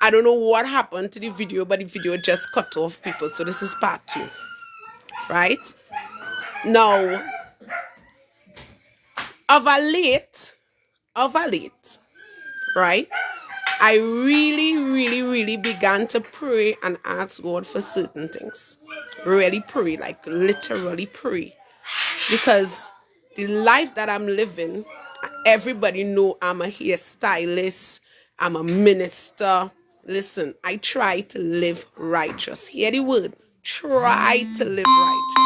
I don't know what happened to the video, but the video just cut off, people. So this is part 2, right? Now, of a late, right? I really began to pray and ask God for certain things. Really pray, like literally pray. Because the life that I'm living, everybody know I'm a hairstylist, I'm a minister. Listen, I try to live righteous. Hear the word. Try to live righteous.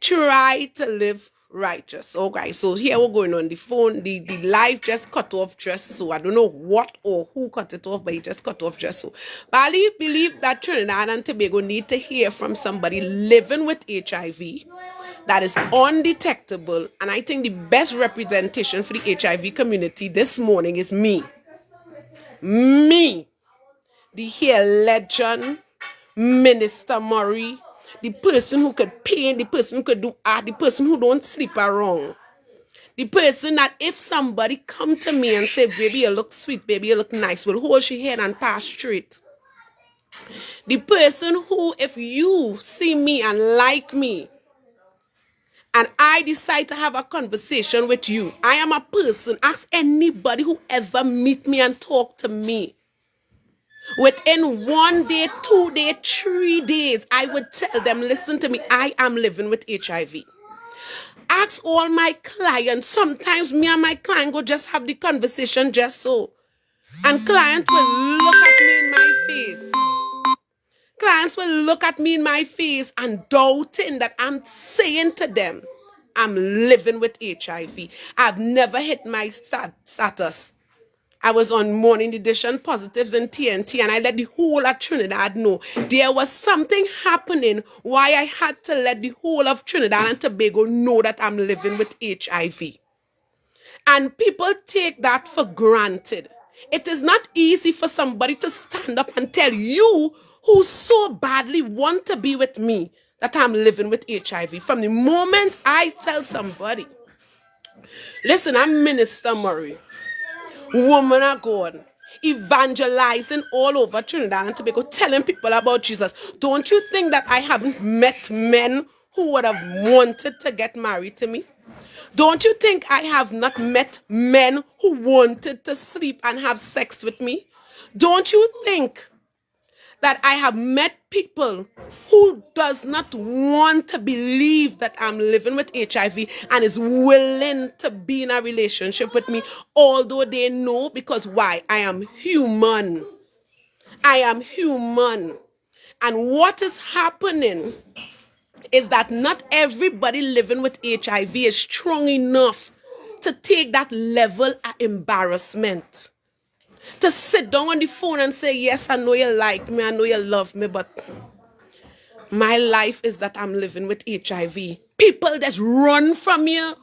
Try to live righteous. Okay, so here we're going on the phone. The live just cut off just so. I don't know what or who cut it off, but it just cut off just so. But I believe that Trinidad and Tobago need to hear from somebody living with HIV that is undetectable. And I think the best representation for the HIV community this morning is me. Me, the hair legend, Miinister Murray, the person who could paint, the person who could do art, the person who don't sleep around. The person that if somebody come to me and say, baby, you look sweet, baby, you look nice, will hold your head and pass straight. The person who, if you see me and like me, and I decide to have a conversation with you, I am a person, ask anybody who ever meet me and talk to me. Within 1 day, 2 days, 3 days, I would tell them, listen to me, I am living with HIV. Ask all my clients. Sometimes me and my client go just have the conversation just so. And clients will look at me in my face. Clients will look at me in my face and doubting that I'm saying to them, I'm living with HIV. I've never hit my status. I was on Morning Edition, Positives and TNT, and I let the whole of Trinidad know there was something happening why I had to let the whole of Trinidad and Tobago know that I'm living with HIV. And people take that for granted. It is not easy for somebody to stand up and tell you who so badly want to be with me that I'm living with HIV. From the moment I tell somebody, listen, I'm Miinister Murray, woman of God, evangelizing all over Trinidad and Tobago, telling people about Jesus. Don't you think that I haven't met men who would have wanted to get married to me? Don't you think I have not met men who wanted to sleep and have sex with me? Don't you think that I have met people who does not want to believe that I'm living with HIV and is willing to be in a relationship with me, although they know, because why? I am human. I am human. And what is happening is that not everybody living with HIV is strong enough to take that level of embarrassment. To sit down on the phone and say, yes, I know you like me, I know you love me, but my life is that I'm living with HIV. People just run from you.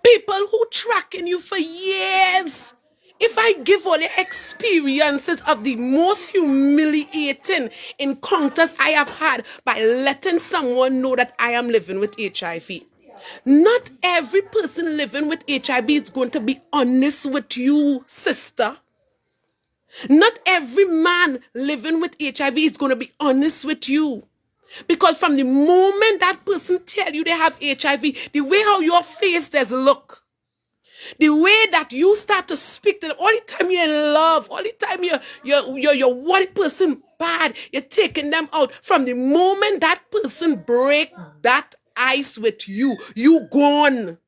People who tracking you for years. If I give all the experiences of the most humiliating encounters I have had by letting someone know that I am living with HIV. Not every person living with HIV is going to be honest with you, sister. Not every man living with HIV is going to be honest with you. Because from the moment that person tell you they have HIV, the way how your face does look, the way that you start to speak to them, all the time you're in love, all the time you're one person bad, you're taking them out. From the moment that person break that ice with you, you gone.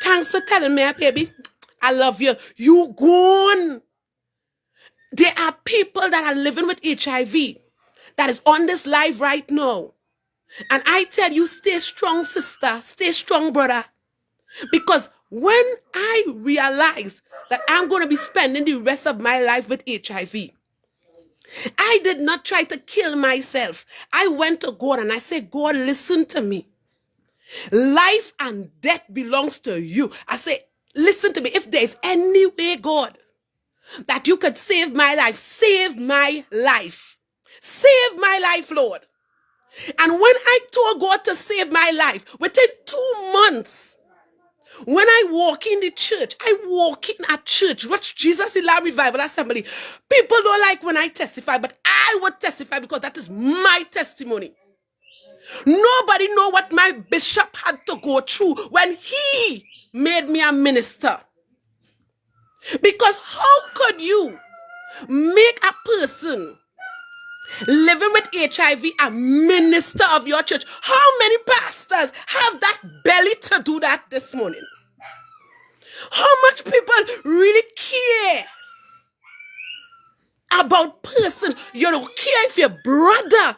Thanks for telling me, baby, I love you. You gone. There are people that are living with HIV that is on this live right now. And I tell you, stay strong, sister. Stay strong, brother. Because when I realize that I'm going to be spending the rest of my life with HIV, I did not try to kill myself. I went to God and I said, God, listen to me. Life and death belongs to you. I say, listen to me. If there's any way, God, that you could save my life, save my life. Save my life, Lord. And when I told God to save my life, within 2 months, When I walk in the church, I walk in at church. Watch Jesus in La Revival Assembly. People don't like when I testify, but I would testify because that is my testimony. Nobody know what my bishop had to go through when he made me a minister. Because how could you make a person living with HIV a minister of your church? How many pastors have that belly to do that this morning? How much people really care about persons? You don't care if your brother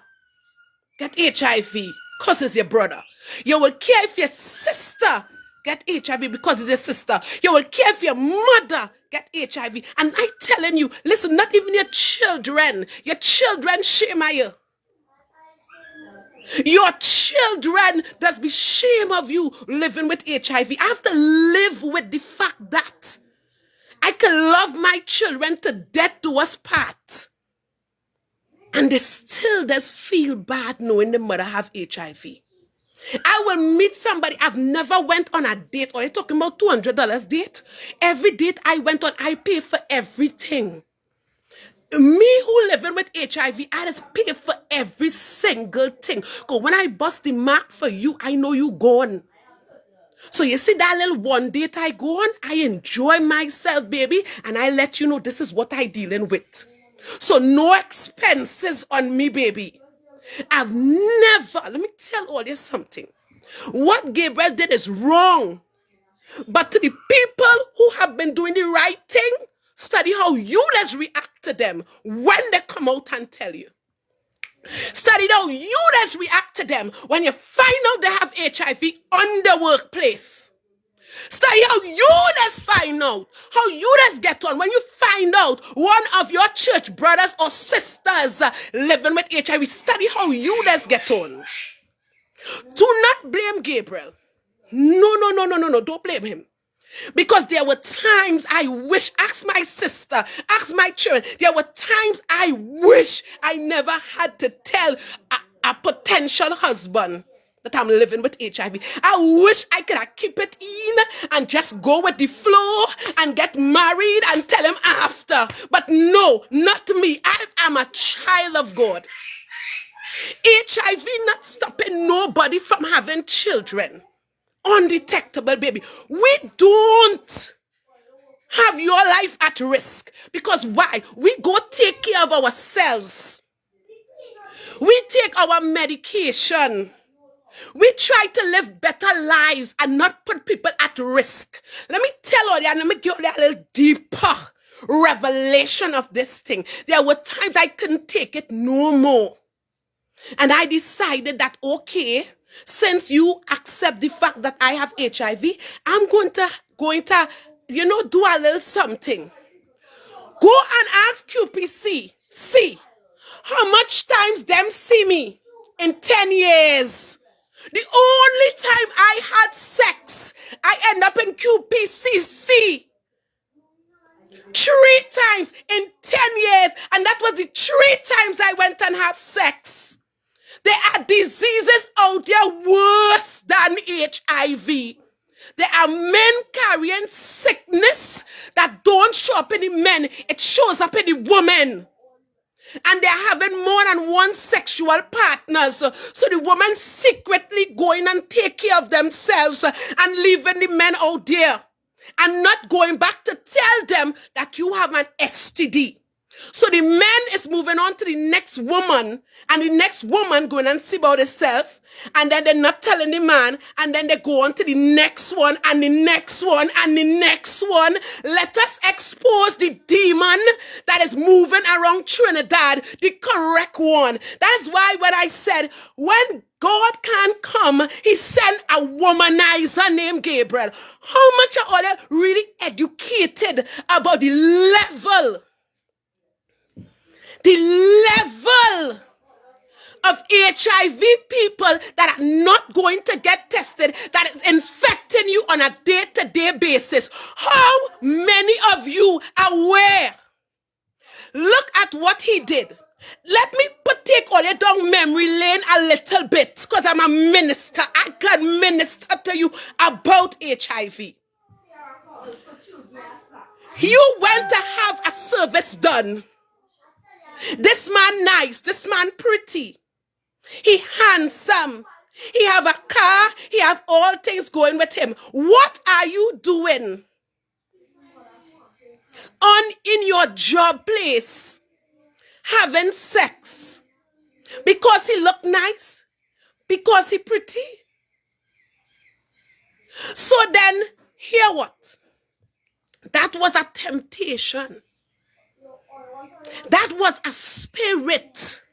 get HIV because it's your brother. You will care if your sister get HIV because it's your sister. You will care if your mother get HIV. And I'm telling you, listen, not even your children shame on you. Your children does be shame of you living with HIV. I have to live with the fact that I can love my children to death to us part. And they still does feel bad knowing the mother have HIV. I will meet somebody. I've never went on a date, or you're talking about $200 date. Every date I went on, I pay for everything. Me who living with HIV, I just pay for every single thing. Because when I bust the mark for you, I know you gone. So you see that little one date I go on, I enjoy myself, baby, and I let you know this is what I dealing with. So no expenses on me, baby. I've never, let me tell all you something. What Gabriel did is wrong. But to the people who have been doing the right thing, study how you let's react to them when they come out and tell you. Study how you let's react to them when you find out they have HIV on the workplace. Study how you let's find out, how you let's get on when you find out one of your church brothers or sisters living with HIV. Study how you let's get on. Do not blame Gabriel. No, don't blame him. Because there were times I wish, ask my sister, ask my children, there were times I wish I never had to tell a potential husband that I'm living with HIV. I wish I could keep it in and just go with the flow and get married and tell him after. But no, not me. I am a child of God. HIV not stopping nobody from having children. Undetectable, baby. We don't have your life at risk. Because why? We go take care of ourselves. We take our medication. We try to live better lives and not put people at risk. Let me tell all you, and let me give you a little deeper revelation of this thing. There were times I couldn't take it no more. And I decided that, okay, since you accept the fact that I have HIV, I'm going to, do a little something. Go and ask QPC, see how much times them see me in 10 years. The only time I had sex, I end up in QPCC 3 times in 10 years. And that was the 3 times I went and had sex. There are diseases out there worse than HIV. There are men carrying sickness that don't show up in the men. It shows up in the woman. And they're having more than one sexual partners. So the woman secretly going and take care of themselves and leaving the men out there. And not going back to tell them that you have an STD. So the man is moving on to the next woman, and the next woman going and see about herself, and then they're not telling the man, and then they go on to the next one, and the next one, and the next one. Let us expose the demon that is moving around Trinidad, the correct one. That's why when I said, when God can't come, he sent a womanizer named Gabriel. How much are they really educated about the level of HIV people that are not going to get tested, that is infecting you on a day-to-day basis? How many of you are aware? Look at what he did. Let me take all you down memory lane a little bit, because I'm a minister. I can minister to you about HIV. You went to have a service done. This man nice, this man pretty. He handsome. He have a car. He have all things going with him. What are you doing in your job place? Having sex because he look nice, because he pretty. So then, hear what? That was a temptation. That was a spirit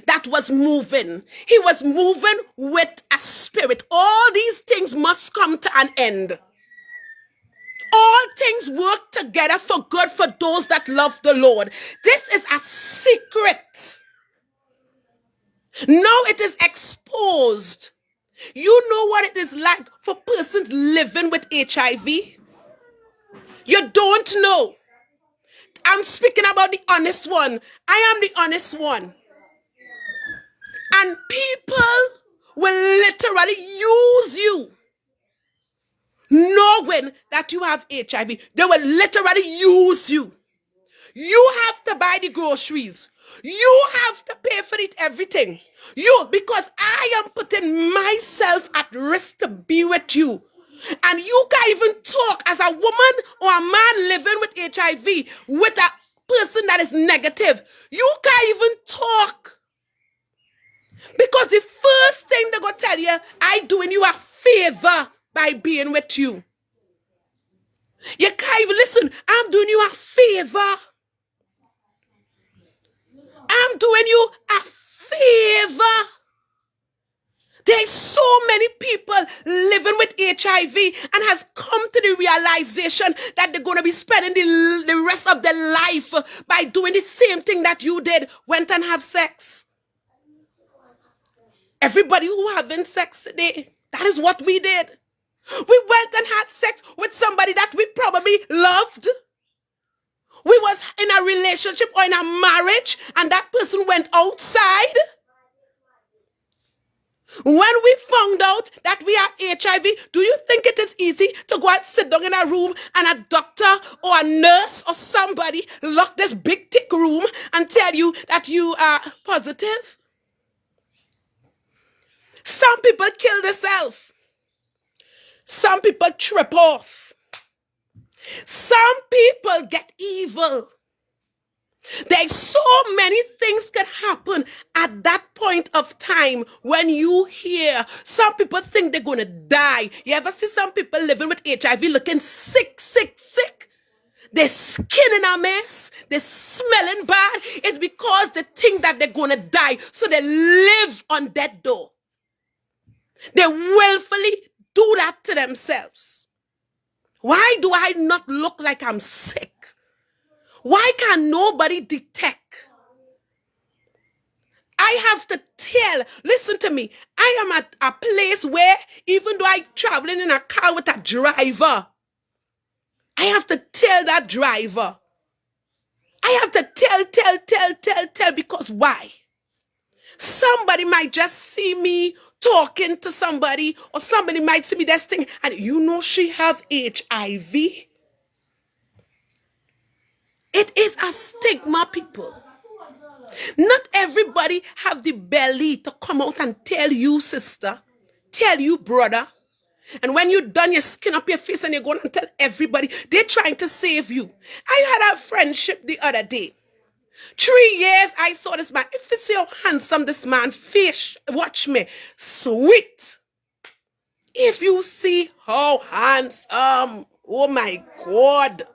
that was moving. He was moving with a spirit. All these things must come to an end. All things work together for good for those that love the Lord. This is a secret. Now it is exposed. You know what it is like for persons living with HIV? You don't know. I'm speaking about the honest one. I am the honest one. And people will literally use you knowing that you have HIV. They will literally use you. You have to buy the groceries. You have to pay for it, everything. Because I am putting myself at risk to be with you. And you can't even talk as a woman or a man living with HIV with a person that is negative. You can't even talk. Because the first thing they're going to tell you, I'm doing you a favor by being with you. You can't even listen. I'm doing you a favor. I'm doing you a favor. There's so many people living with HIV and has come to the realization that they're going to be spending the rest of their life by doing the same thing that you did, went and have sex. Everybody who having sex today, that is what we did. We went and had sex with somebody that we probably loved. We was in a relationship or in a marriage and that person went outside. When we found out that we have HIV, do you think it is easy to go and sit down in a room and a doctor or a nurse or somebody lock this big thick room and tell you that you are positive? Some people kill themselves. Some people trip off. Some people get evil. There's so many things can happen at that point of time when you hear. Some people think they're going to die. You ever see some people living with HIV looking sick? Their skin in a mess. They're smelling bad. It's because they think that they're going to die. So they live on death door. They willfully do that to themselves. Why do I not look like I'm sick? Why can nobody detect? I have to tell, listen to me, I am at a place where even though I'm traveling in a car with a driver, I have to tell that driver. I have to tell, because why? Somebody might just see me talking to somebody, or somebody might see me this thing, and you know she have HIV. It is a stigma, people. Not everybody have the belly to come out and tell you, sister, tell you, brother. And when you're done, you skin up your face and you're going to tell everybody. They're trying to save you. I had a friendship the other day. 3 years, I saw this man. If you see how handsome this man, fish, watch me, sweet. If you see how handsome, oh my God.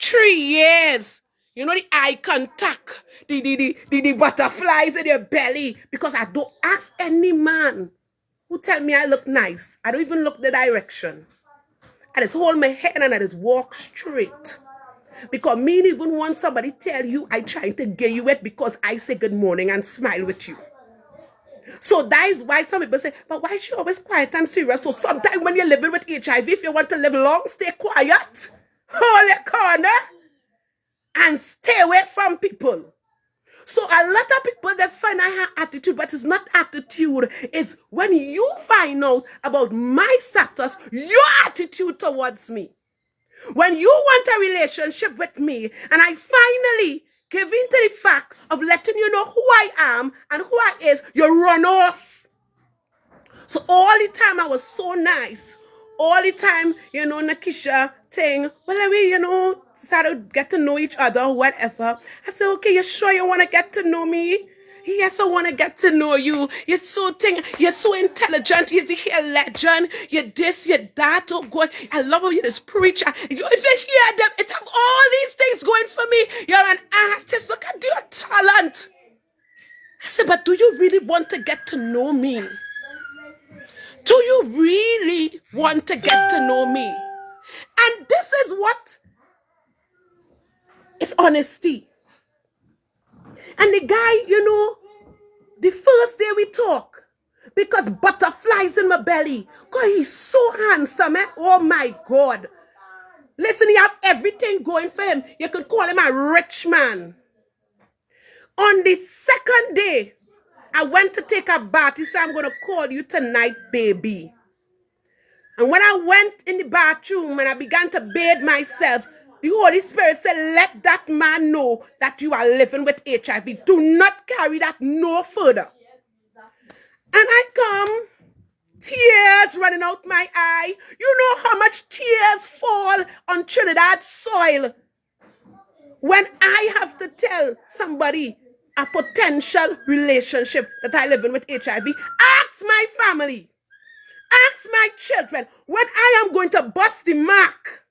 3 years. You know the eye contact, the butterflies in your belly. Because I don't ask any man who tell me I look nice. I don't even look the direction. I just hold my head and I just walk straight. Because me even want somebody tell you I trying to get you it because I say good morning and smile with you. So that is why some people say, but why is she always quiet and serious? So sometimes when you're living with HIV, if you want to live long, stay quiet. Hold your corner. And stay away from people. So a lot of people just find I have attitude, but it's not attitude. It's when you find out about my status, your attitude towards me. When you want a relationship with me, and I finally give in to the fact of letting you know who I am and who I is, you run off. So all the time I was so nice. All the time, Nakisha thing, well, we, start to get to know each other, whatever. I said, okay, you sure you want to get to know me? Yes, I want to get to know you. You're so intelligent. You're the legend. You're this, you're that. Oh God, I love how you're this preacher. If you hear them, it have all these things going for me. You're an artist. Look at your talent. I said, but do you really want to get to know me? Do you really want to get to know me? And this is what is honesty. And the guy, the first day we talk, because butterflies in my belly, God, he's so handsome, eh? Oh my God. Listen, he have everything going for him. You could call him a rich man. On the second day, I went to take a bath. He said, I'm going to call you tonight, baby. And when I went in the bathroom and I began to bathe myself, the Holy Spirit said, let that man know that you are living with HIV. Do not carry that no further. And I come, tears running out my eye. You know how much tears fall on Trinidad soil when I have to tell somebody a potential relationship that I live in with HIV. Ask my family. Ask my children when I am going to bust the mark.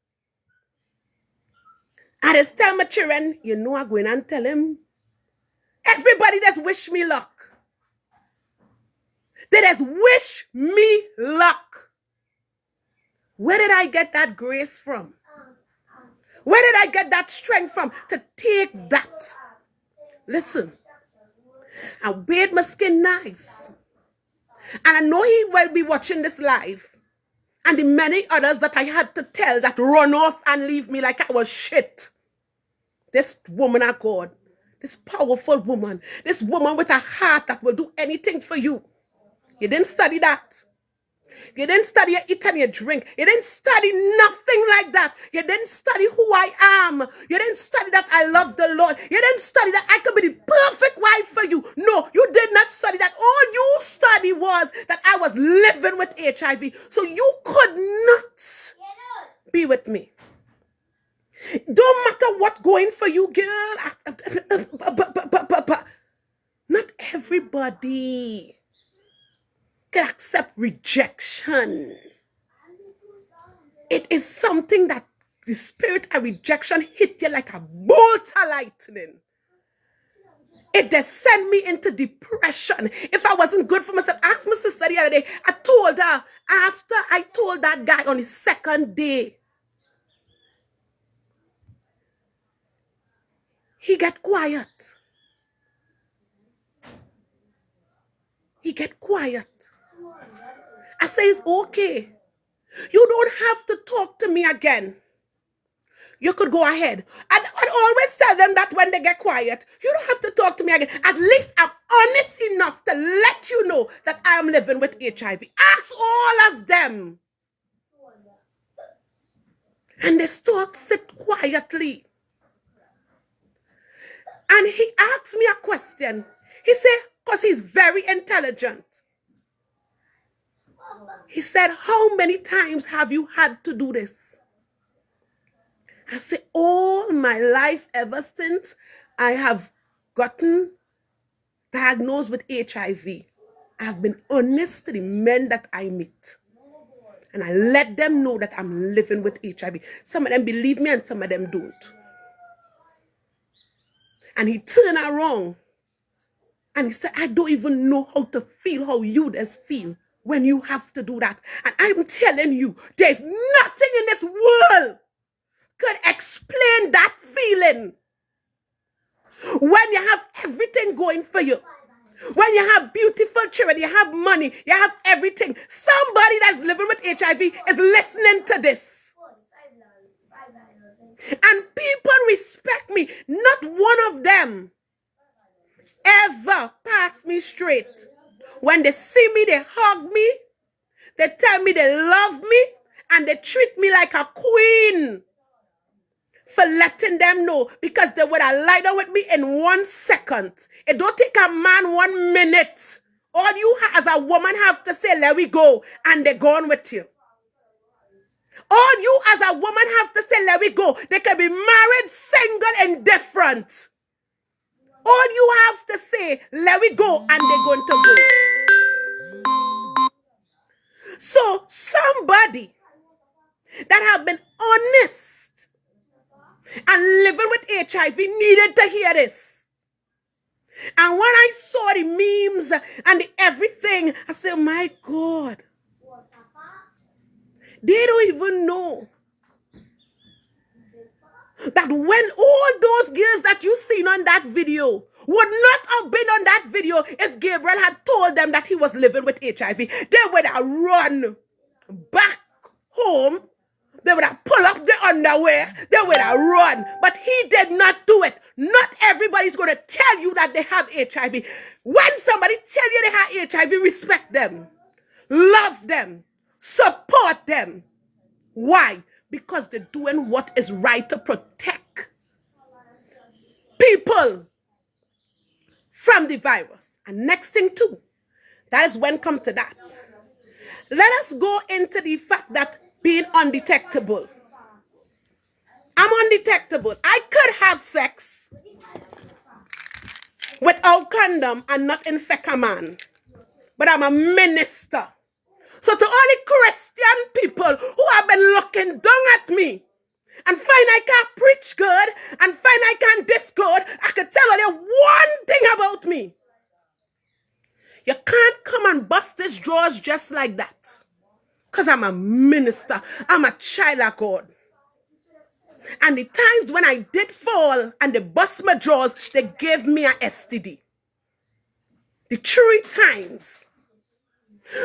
I just tell my children, I'm going and tell him. Everybody just wish me luck. They just wish me luck. Where did I get that grace from? Where did I get that strength from to take that? Listen, I made my skin nice. And I know he will be watching this live. And the many others that I had to tell that run off and leave me like I was shit. This woman of God, this powerful woman, this woman with a heart that will do anything for you. You didn't study that. You didn't study your eat and your drink. You didn't study nothing like that. You didn't study who I am. You didn't study that I love the Lord. You didn't study that I could be the perfect wife for you. No, you did not study that. All you study was that I was living with HIV. So you could not be with me. Don't matter what going for you, girl. Not everybody can accept rejection. It is something that the spirit of rejection hit you like a bolt of lightning. It just sent me into depression. If I wasn't good for myself, ask my sister the other day. I told her, after I told that guy on the second day, he get quiet. He get quiet. I say, it's okay. You don't have to talk to me again. You could go ahead. And I always tell them that when they get quiet, you don't have to talk to me again. At least I'm honest enough to let you know that I am living with HIV. Ask all of them. And they start sit quietly. And he asked me a question. He said, because he's very intelligent. He said, how many times have you had to do this? I said, all my life, ever since I have gotten diagnosed with HIV, I have been honest to the men that I meet. And I let them know that I'm living with HIV. Some of them believe me and some of them don't. And he turned around and he said, I don't even know how to feel how you just feel when you have to do that. And I'm telling you, there's nothing in this world could explain that feeling. When you have everything going for you, when you have beautiful children, you have money, you have everything. Somebody that's living with HIV is listening to this. And people respect me. Not one of them ever pass me straight. When they see me, they hug me, they tell me they love me, and they treat me like a queen for letting them know, because they would have lied down with me in 1 second. It don't take a man 1 minute. All you as a woman have to say, let we go, and they're gone with you. All you as a woman have to say, let we go. They can be married, single, indifferent. All you have to say, let we go, and they're going to go. So somebody that have been honest and living with HIV needed to hear this. And when I saw the memes and the everything, I said, my God, they don't even know that when all those girls that you seen on that video would not have been on that video if Gabriel had told them that he was living with HIV. They would have run back home. They would have pulled up the underwear. They would have run. But he did not do it. Not everybody's going to tell you that they have HIV. When somebody tell you they have HIV, respect them. Love them. Support them. Why? Because they're doing what is right to protect people from the virus. And next thing too, that is when come to that. Let us go into the fact that being undetectable. I'm undetectable. I could have sex without condom and not infect a man. But I'm a minister. So to all the Christian people who have been looking down at me and find I can't preach good and find I can't this good, I can tell you one thing about me. You can't come and bust this drawers just like that. Because I'm a minister. I'm a child of God. And the times when I did fall and they bust my drawers, they gave me an STD. The 3 times.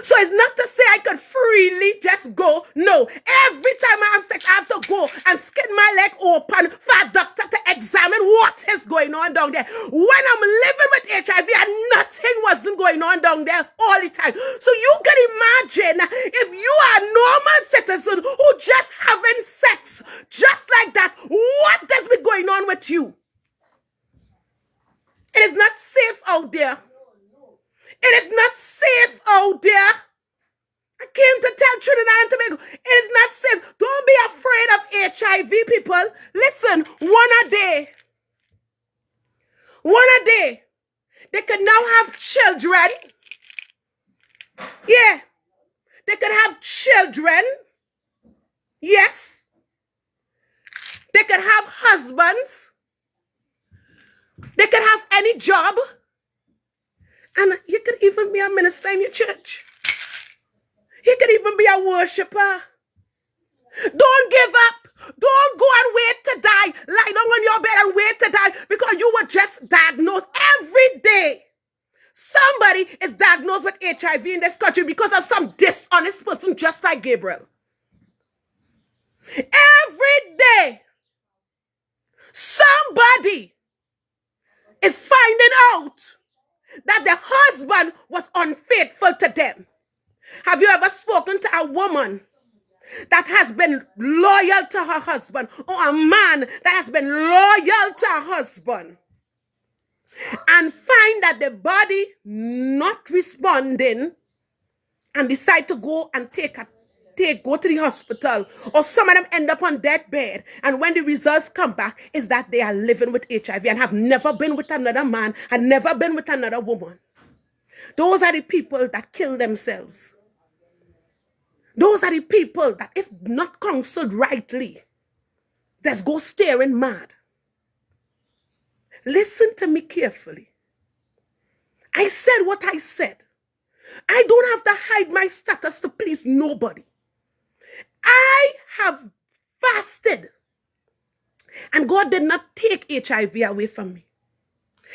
So it's not to say I could freely just go. No. Every time I have sex, I have to go and skin my leg open for a doctor to examine what is going on down there. When I'm living with HIV and nothing wasn't going on down there all the time. So you can imagine if you are a normal citizen who just having sex just like that, what does be going on with you? It is not safe out there. It is not safe out there. I came to tell Trinidad and Tobago, it is not safe. Don't be afraid of HIV, people. Listen, one a day. One a day. They can now have children. Yeah. They can have children. Yes. They can have husbands. They can have any job. And you could even be a minister in your church. You could even be a worshiper. Don't give up. Don't go and wait to die. Lie down on your bed and wait to die because you were just diagnosed. Every day, somebody is diagnosed with HIV in this country because of some dishonest person just like Gabriel. Every day, somebody is finding out that the husband was unfaithful to them. Have you ever spoken to a woman that has been loyal to her husband, or a man that has been loyal to her husband, and find that the body not responding and decide to go and go to the hospital, or some of them end up on deathbed, and when the results come back is that they are living with HIV and have never been with another man and never been with another woman? Those are the people that kill themselves. Those are the people that, if not counseled rightly, just go staring mad. Listen to me carefully. I said what I said. I don't have to hide my status to please nobody. I have fasted, and God did not take HIV away from me.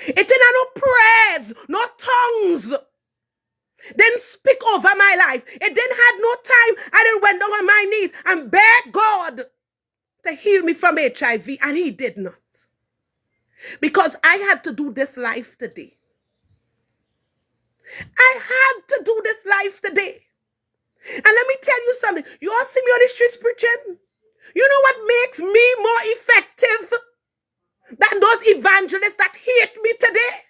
It did not no prayers, no tongues. Didn't speak over my life. It didn't have no time. I didn't went down on my knees and beg God to heal me from HIV, and he did not. Because I had to do this life today. I had to do this live today. And let me tell you something. You all see me on the streets preaching? You know what makes me more effective than those evangelists that hate me today?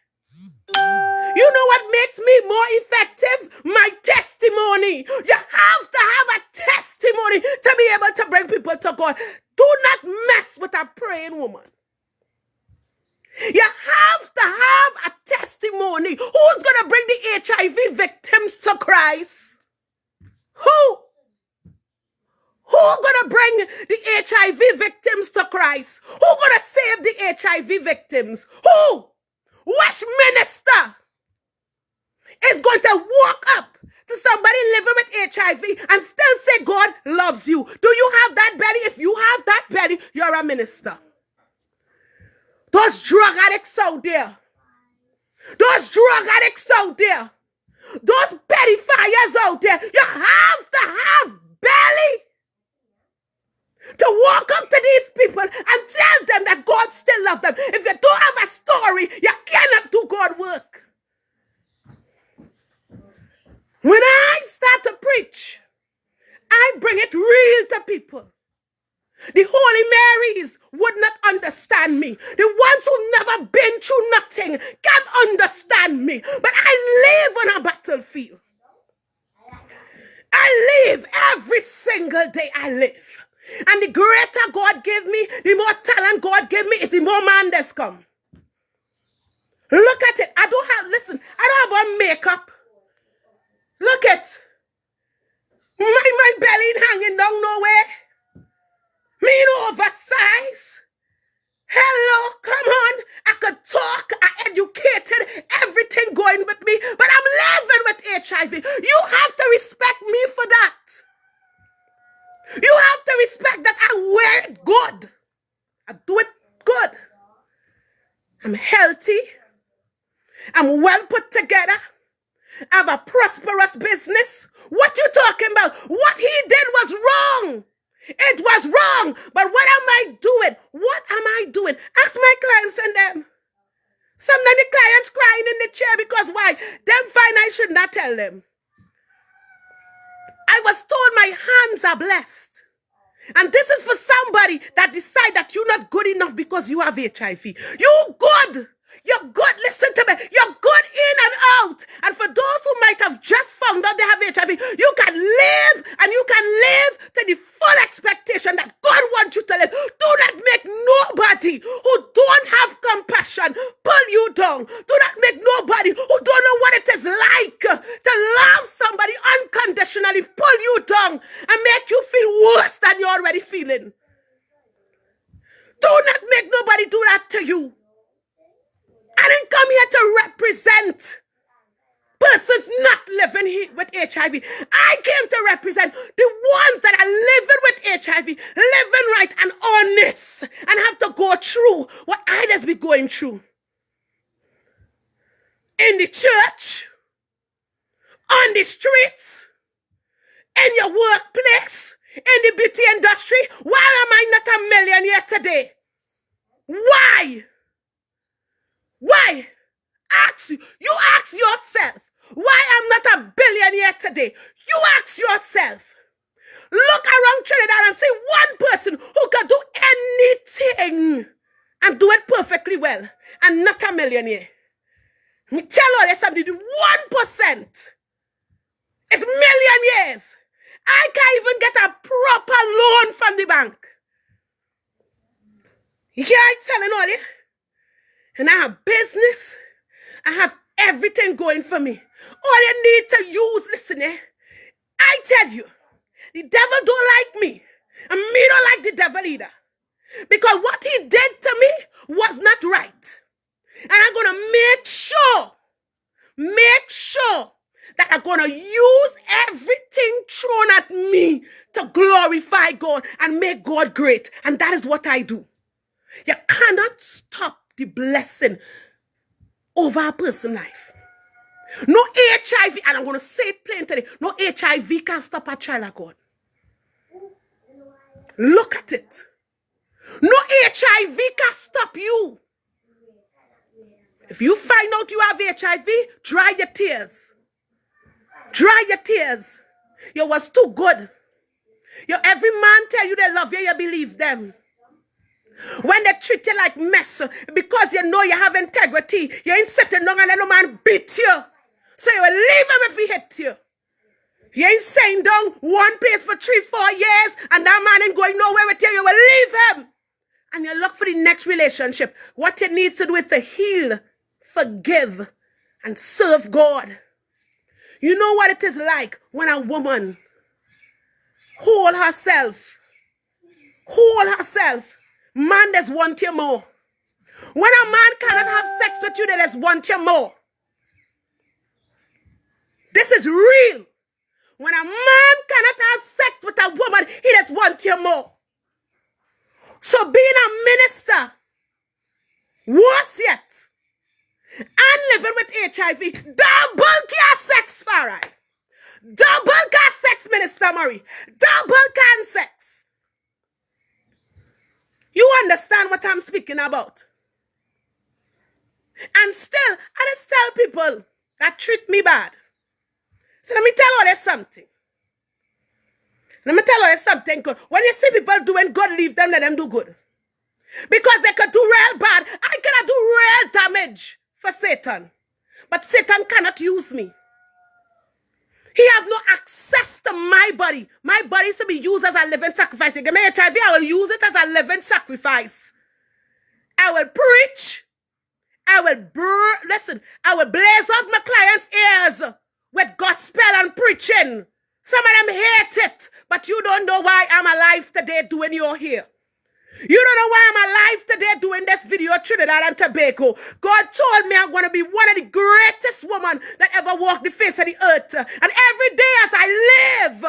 You know what makes me more effective? My testimony. You have to have a testimony to be able to bring people to God. Do not mess with a praying woman. You have to have a testimony. Who's going to bring the HIV victims to Christ? Who? Who's going to bring the HIV victims to Christ? Who's going to save the HIV victims? Who? Which minister is going to walk up to somebody living with HIV and still say God loves you? Do you have that belly? If you have that belly, you're a minister. Those drug addicts out there. Those drug addicts out there. Those pedophiles out there. You have to have belly to walk up to these people and tell them that God still loves them. If you don't have a story, you cannot do God work. When I start to preach, I bring it real to people. The Holy Marys would not understand me. The ones who've never been through nothing can't understand me. But I live on a battlefield. I live every single day. I live. And the greater God gave me, the more talent God gave me, is the more man that's come. Look at it. I don't have on makeup. Look at my belly hanging down nowhere. Me oversized. Hello, come on. I could talk. I educated. Everything going with me. But I'm living with HIV. You have to respect me for that. You have to respect that I wear it good. I do it good. I'm healthy. I'm well put together. I have a prosperous business. What you talking about? What he did was wrong. It was wrong. But what am I doing? What am I doing? Ask my clients and them. Some of the clients crying in the chair because why? Them fine, I should not tell them. I was told my hands are blessed. And this is for somebody that decide that you're not good enough because you have HIV. You good. You're good. Listen to me. You're good in and out. And for those who might have just found out they have HIV, you can live and you can live to the full expectation that God wants you to live. Do not make nobody who don't have compassion pull you down. Do not make nobody who don't know what it is like to love somebody unconditionally pull you down and make you feel worse than you're already feeling. Do not make nobody do that to you. I didn't come here to represent persons not living with HIV. I came to represent the ones that are living with HIV, living right and honest, and have to go through what others be going through. In the church, on the streets, in your workplace, in the beauty industry. Why am I not a millionaire today? Why? Why? You ask yourself, why I'm not a billionaire today? You ask yourself. Look around Trinidad and see one person who can do anything and do it perfectly well and not a millionaire. Me tell you something, the 1% is millionaires. I can't even get a proper loan from the bank. Yeah, I'm telling you. And I have business. I have everything going for me. All you need to use, listen, I tell you, the devil don't like me. And me don't like the devil either. Because what he did to me was not right. And I'm going to make sure that I'm going to use everything thrown at me to glorify God and make God great. And that is what I do. You cannot stop the blessing over a person's life. No HIV, and I'm going to say it plain today, no HIV can stop a child of God. Look at it. No HIV can stop you. If you find out you have HIV, dry your tears. Dry your tears. You was too good. Every man tell you they love you, you believe them. When they treat you like mess, because you know you have integrity, you ain't sitting down and let no man beat you. So you will leave him if he hit you. You ain't saying down one place for 3-4 years and that man ain't going nowhere with you. You will leave him. And you look for the next relationship. What you need to do is to heal, forgive, and serve God. You know what it is like when a woman hold herself. Man, there's want you more. When a man cannot have sex with you, there's want you more. This is real. When a man cannot have sex with a woman, he just wants you more. So being a minister, worse yet, and living with HIV, double care sex, Farah. Double care sex, Miinister Murray. Double care sex. You understand what I'm speaking about? And still, I just tell people that treat me bad. So let me tell you something. Good. When you see people doing good, leave them, let them do good. Because they could do real bad. I cannot do real damage for Satan. But Satan cannot use me. He have no access to my body. My body is to be used as a living sacrifice. You give me HIV, I will use it as a living sacrifice. I will preach. I will blaze out my clients' ears with gospel and preaching. Some of them hate it, but you don't know why I'm alive today doing your hair. You don't know why I'm alive today doing this video, Trinidad and Tobago. God told me I'm going to be one of the greatest women that ever walked the face of the earth. And every day as I live,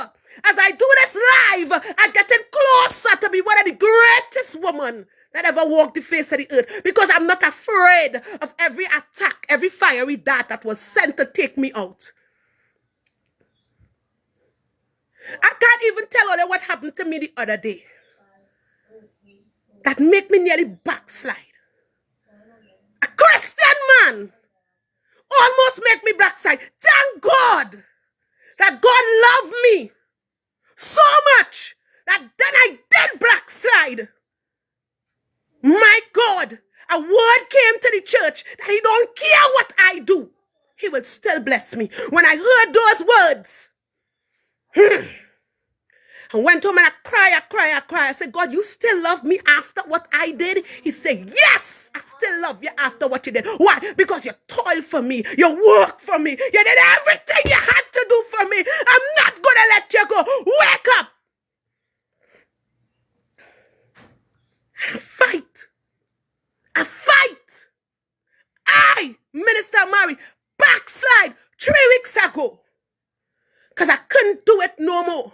as I do this live, I'm getting closer to be one of the greatest women that ever walked the face of the earth. Because I'm not afraid of every attack, every fiery dart that was sent to take me out. I can't even tell you what happened to me the other day. That make me nearly backslide. A Christian man almost make me backslide. Thank God that God loved me so much that then I did backslide. My God, a word came to the church that he don't care what I do. He will still bless me. When I heard those words, I went home and I cried. I said, God, you still love me after what I did? He said, yes, I still love you after what you did. Why? Because you toiled for me. You worked for me. You did everything you had to do for me. I'm not going to let you go. Wake up. And I fight. I, Miinister Murray, backslide 3 weeks ago. Because I couldn't do it no more.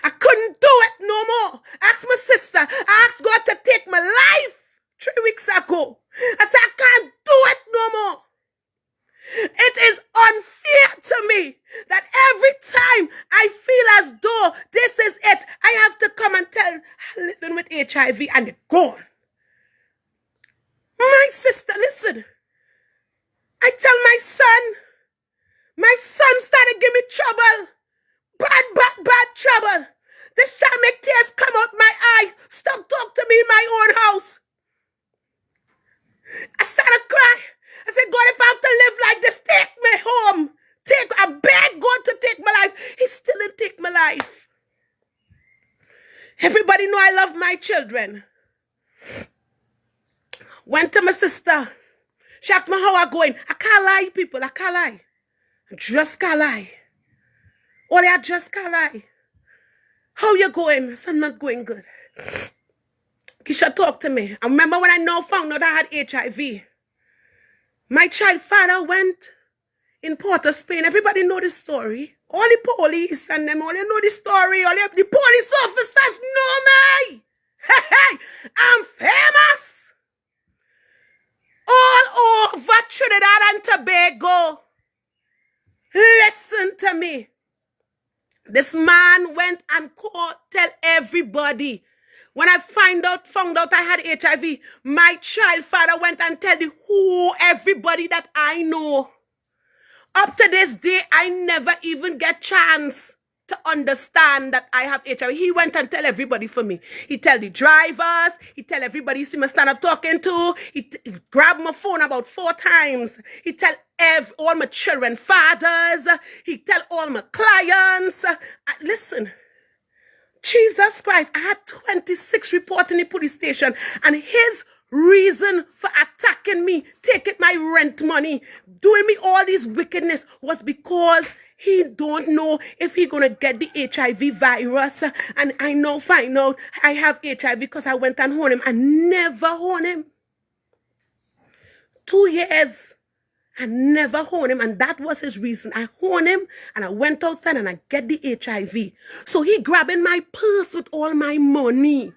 I couldn't do it no more. Ask my sister. I asked God to take my life 3 weeks ago. I said, I can't do it no more. It is unfair to me that every time I feel as though this is it, I have to come and tell I'm living with HIV and it's gone. My sister, listen. I tell my son started giving me trouble. Bad trouble. This child make tears come out my eye. Stop talking to me in my own house. I started crying. I said, God, if I have to live like this, take me home. I beg God to take my life. He still didn't take my life. Everybody know I love my children. Went to my sister. She asked me how I'm going. I can't lie, people. I can't lie. I just can't lie. Or I just can't lie. How you going? I said, I'm not going good. Keisha talk to me. I remember when I found out I had HIV. My child father went in Port of Spain. Everybody know the story. All the police and them, all they know the story. All the police officers know me. Hey, I'm famous. All over Trinidad and Tobago. Listen to me. This man went and tell everybody. When I found out I had HIV, my child father went and tell everybody that I know. Up to this day, I never even get chance to understand that I have HIV. He went and tell everybody for me. He tell the drivers. He tell everybody he see me stand up talking to. He grab my phone about 4 times. He tell all my children fathers. He tell all my clients. Listen. Jesus Christ, I had 26 reports in the police station, and his reason for attacking me, taking my rent money, doing me all this wickedness was because he don't know if he gonna get the HIV virus. And I now find out I have HIV because I went and horned him. I never horned him. 2 years. I never horned him, and that was his reason. I horned him, and I went outside, and I get the HIV. So he grabbing my purse with all my money.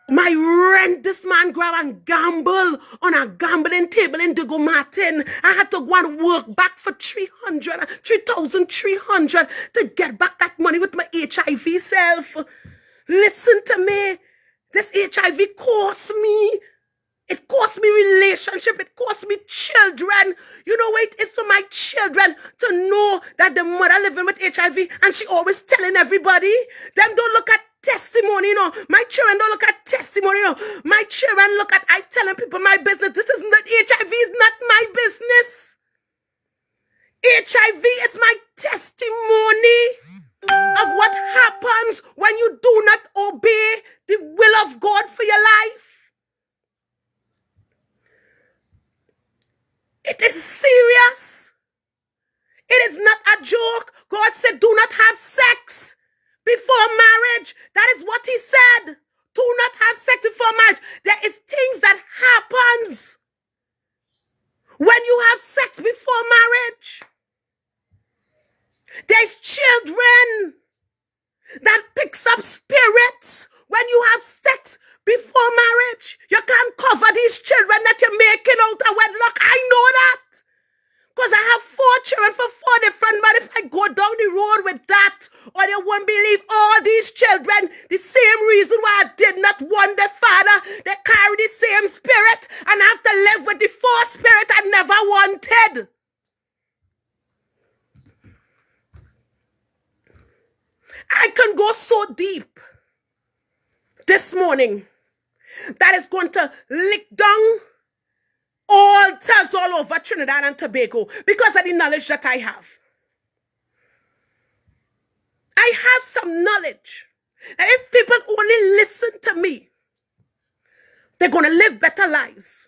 My rent, this man grab and gamble on a gambling table in Diego Martin. I had to go and work back for 3,300 to get back that money with my HIV self. Listen to me. This HIV cost me. It cost me relationship. It cost me children. You know what it is to my children to know that the mother living with HIV and she always telling everybody. Them don't look at testimony, you know. My children don't look at testimony, you know. My children look at I telling people my business. This is not HIV is not my business. HIV is my testimony of what happens when you do not obey the will of God for your life. It is serious. It is not a joke. God said, do not have sex before marriage. That is what he said. Do not have sex before marriage. There is things that happens when you have sex before marriage. There's children that picks up spirits when you have sex before marriage. You can't cover these children that you're making out of wedlock. I know that. Because I have 4 children for 4 different men. If I go down the road with that, or they won't believe all these children, the same reason why I did not want the father, they carry the same spirit and have to live with the 4 spirit I never wanted. I can go so deep this morning that is going to lick down altars all over Trinidad and Tobago because of the knowledge that I have. I have some knowledge that if people only listen to me, they're going to live better lives.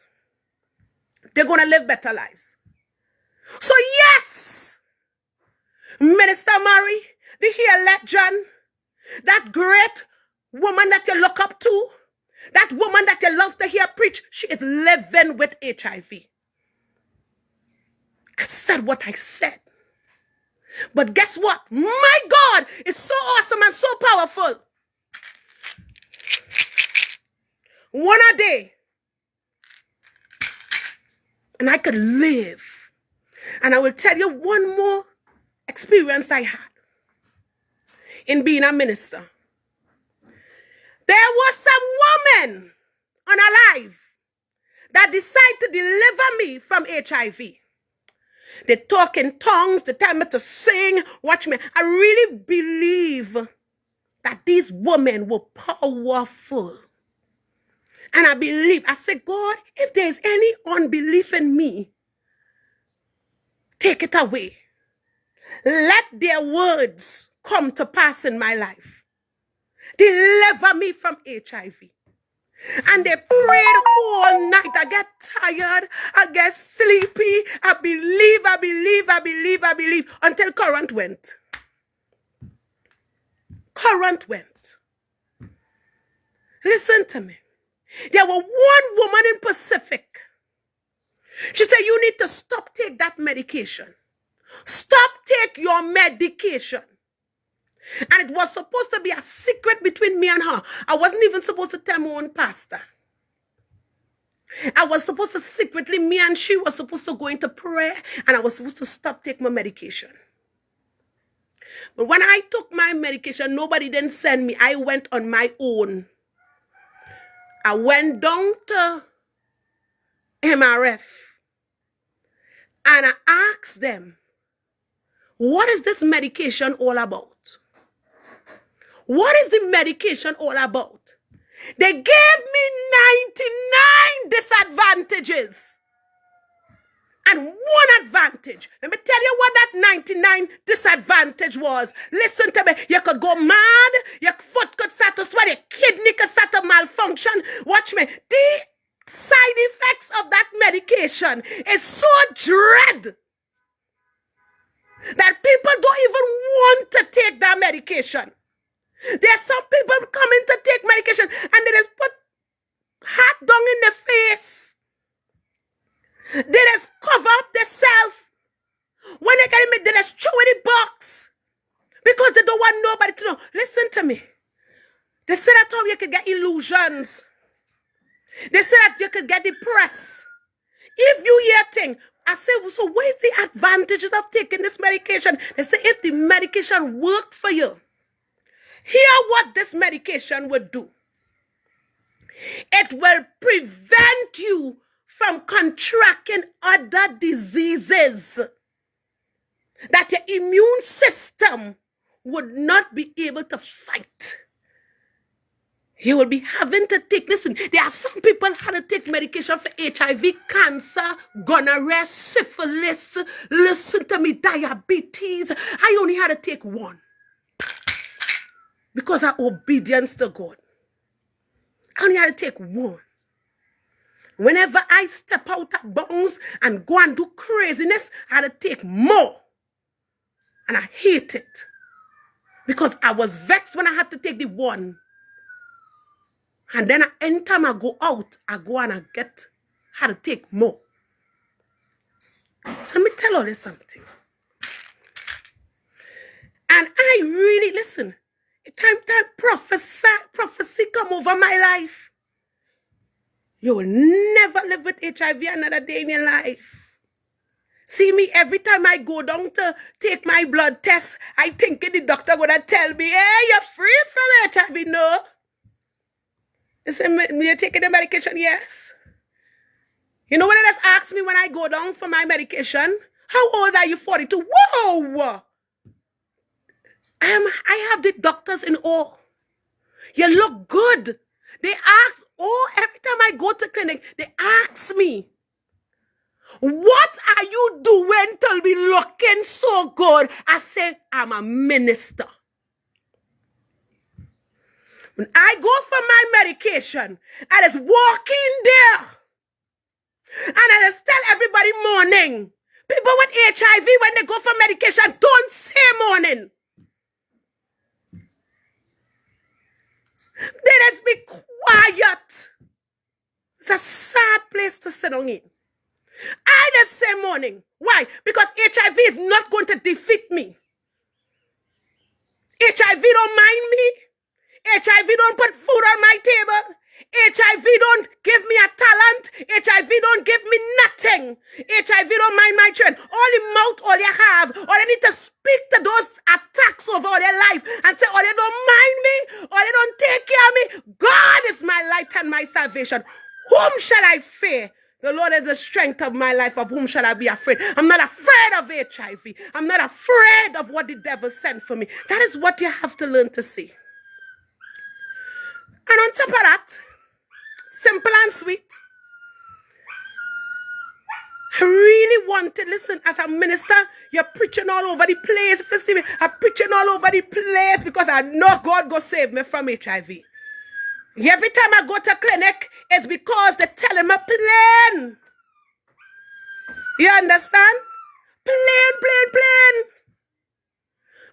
They're going to live better lives. So yes, Miinister Murray, the here legend, that great woman that you look up to, that woman that you love to hear preach, she is living with HIV. I said what I said. But guess what? My God is so awesome and so powerful. One a day, and I could live. And I will tell you one more experience I had in being a minister. There was some woman unalive that decided to deliver me from HIV. They talk in tongues, they tell me to sing, watch me. I really believe that these women were powerful. And I said, God, if there's any unbelief in me, take it away. Let their words come to pass in my life. Deliver me from HIV. And they prayed all night. I get tired. I get sleepy. I believe until current went. Current went. Listen to me. There were one woman in Pacific. She said, you need to stop take that medication. Stop take your medication. And it was supposed to be a secret between me and her. I wasn't even supposed to tell my own pastor. I was supposed to secretly, me and she was supposed to go into prayer, and I was supposed to stop taking my medication. But when I took my medication, nobody didn't send me. I went on my own. I went down to MRF. And I asked them, what is this medication all about? What is the medication all about? They gave me 99 disadvantages and one advantage. Let me tell you what that 99 disadvantage was. Listen to me. You could go mad. Your foot could start to swell. Your kidney could start to malfunction. Watch me. The side effects of that medication is so dread that people don't even want to take that medication. There's some people coming to take medication and they just put hat down in the face. They just cover up themselves. When they get in, they just throw in the box because they don't want nobody to know. Listen to me. They say that how you could get illusions. They say that you could get depressed. If you hear things, I say, so where's the advantages of taking this medication? They say if the medication worked for you, hear what this medication would do. It will prevent you from contracting other diseases that your immune system would not be able to fight. You will be having to take, listen, there are some people had to take medication for HIV, cancer, gonorrhea, syphilis, listen to me, diabetes. I only had to take one because of obedience to God. I only had to take one. Whenever I step out of bounds and go and do craziness, I had to take more. And I hate it. Because I was vexed when I had to take the one. And then anytime I go out, I go and I had to take more. So let me tell you something. And I really, listen, time prophecy come over my life. You will never live with HIV another day in your life. See me, every time I go down to take my blood test, I think the doctor gonna tell me, hey, you're free from HIV. No. They say, you're taking the medication? Yes. You know what they just ask me when I go down for my medication? How old are you? 42. Whoa! I have the doctors in awe. You look good. They ask, every time I go to clinic, they ask me, what are you doing to be looking so good? I say, I'm a minister. When I go for my medication, I just walk in there. And I just tell everybody morning. People with HIV, when they go for medication, don't say morning. They just be quiet. It's a sad place to sit down in. I just say morning. Why? Because HIV is not going to defeat me. HIV don't mind me. HIV don't put food on my table. HIV don't give me a talent. HIV don't give me nothing. HIV don't mind my children. All the mouth, all you have, all you need to speak to those attacks over all their life and say, all you don't mind me, all you don't take care of me. God is my light and my salvation. Whom shall I fear? The Lord is the strength of my life. Of whom shall I be afraid? I'm not afraid of HIV. I'm not afraid of what the devil sent for me. That is what you have to learn to see. And on top of that, simple and sweet, I really want to listen. As a minister, you're preaching all over the place. I'm preaching all over the place because I know God go save me from HIV. Every time I go to clinic, it's because they tell me plain. You understand? Plain.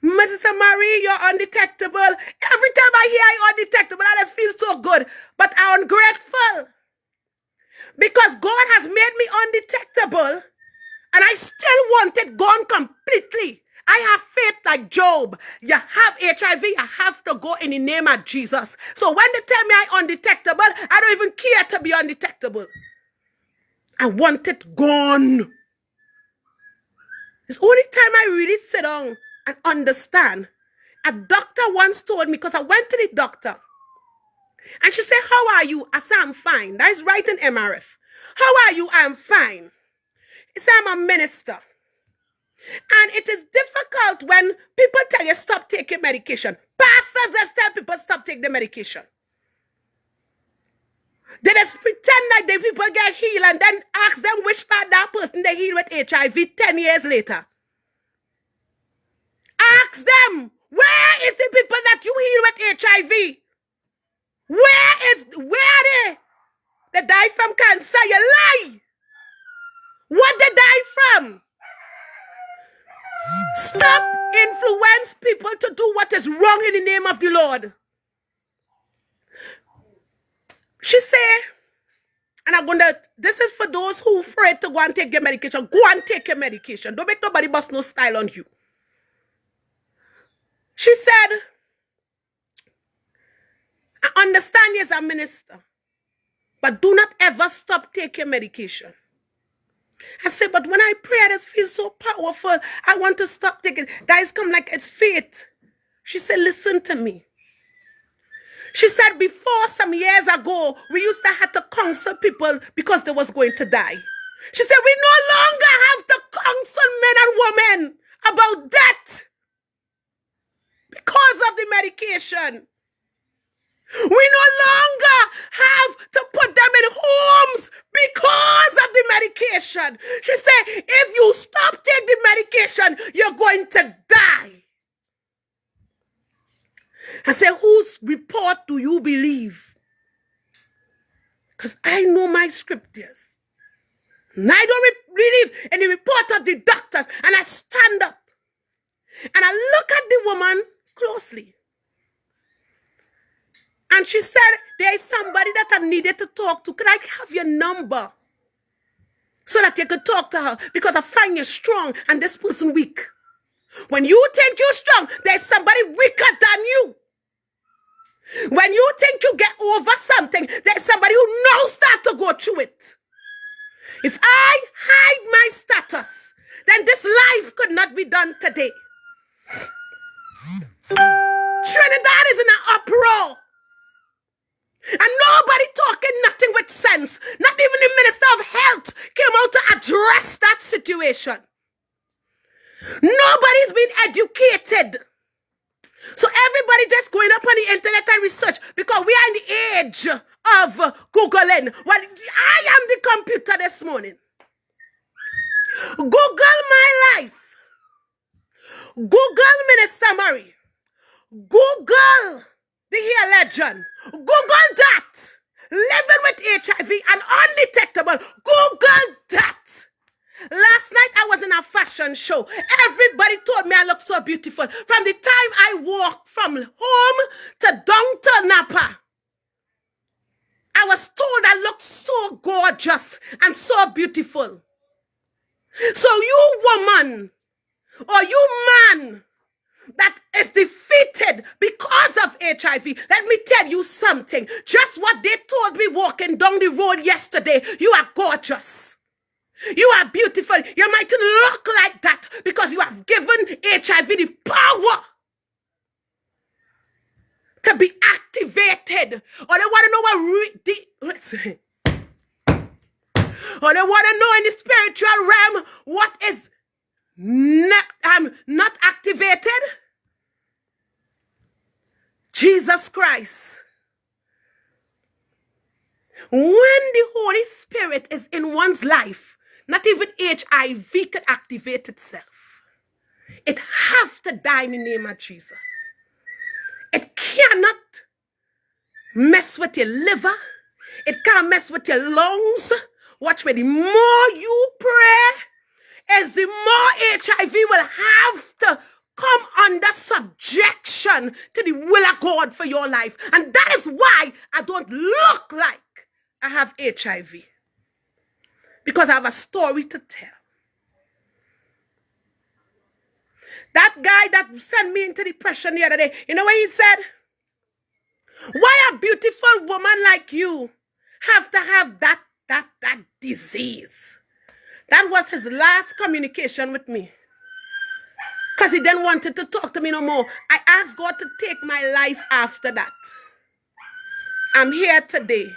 Miinister Murray, you're undetectable. Every time I hear you're undetectable, I just feel so good. But I'm ungrateful. Because God has made me undetectable. And I still want it gone completely. I have faith like Job. You have HIV, you have to go in the name of Jesus. So when they tell me I'm undetectable, I don't even care to be undetectable. I want it gone. It's the only time I really sit down and understand. A doctor once told me, because I went to the doctor, and she said, how are you? I said, I'm fine. That is right in MRF. How are you? I'm fine. He said, I'm a minister. And it is difficult when people tell you stop taking medication. Pastors just tell people stop taking the medication. They just pretend like the people get healed and then ask them which part that person they heal with HIV 10 years later. Ask them, where is the people that you heal with HIV? Where are they? They die from cancer. You lie. What they die from? Stop influence people to do what is wrong in the name of the Lord. She said, and I'm gonna, this is for those who are afraid to go and take your medication. Go and take your medication. Don't make nobody bust no style on you. She said, I understand you as a minister, but do not ever stop taking medication. I said, but when I pray, I just feel so powerful. I want to stop taking. Guys come like it's fate. She said, listen to me. She said, before some years ago, we used to have to counsel people because they was going to die. She said, we no longer have to counsel men and women about death because of the medication. We no longer have to put them in homes because of the medication. She said, if you stop taking the medication, you're going to die. I said, whose report do you believe? Because I know my scriptures. And I don't believe in the report of the doctors. And I stand up and I look at the woman closely. And she said, there is somebody that I needed to talk to. Could I have your number? So that you could talk to her. Because I find you strong and this person weak. When you think you're strong, there's somebody weaker than you. When you think you get over something, there's somebody who knows that to go through it. If I hide my status, then this life could not be done today. Trinidad is in an uproar. And nobody talking nothing with sense. Not even the Minister of Health came out to address that situation. Nobody's been educated. So everybody just going up on the internet and research because we are in the age of Googling. Well, I am the computer this morning. Google my life. Google Miinister Murray. Google the hair legend. Google that. Living with HIV and undetectable. Google that. Last night I was in a fashion show. Everybody told me I looked so beautiful. From the time I walked from home to downtown Napa, I was told I looked so gorgeous and so beautiful. So you woman or you man that is defeated because of HIV, let me tell you something. Just what they told me walking down the road yesterday, you are gorgeous. You are beautiful. You might look like that because you have given HIV the power to be activated. Or they want to know or they want to know in the spiritual realm what is not activated. Jesus Christ. When the Holy Spirit is in one's life, not even HIV can activate itself. It have to die in the name of Jesus. It cannot mess with your liver. It can't mess with your lungs. Watch me. The more you pray, is the more HIV will have to come under subjection to the will of God for your life. And that is why I don't look like I have HIV. Because I have a story to tell. That guy that sent me into depression the other day, you know what he said? Why a beautiful woman like you have to have that disease? That was his last communication with me. Because he didn't want to talk to me no more. I asked God to take my life after that. I'm here today.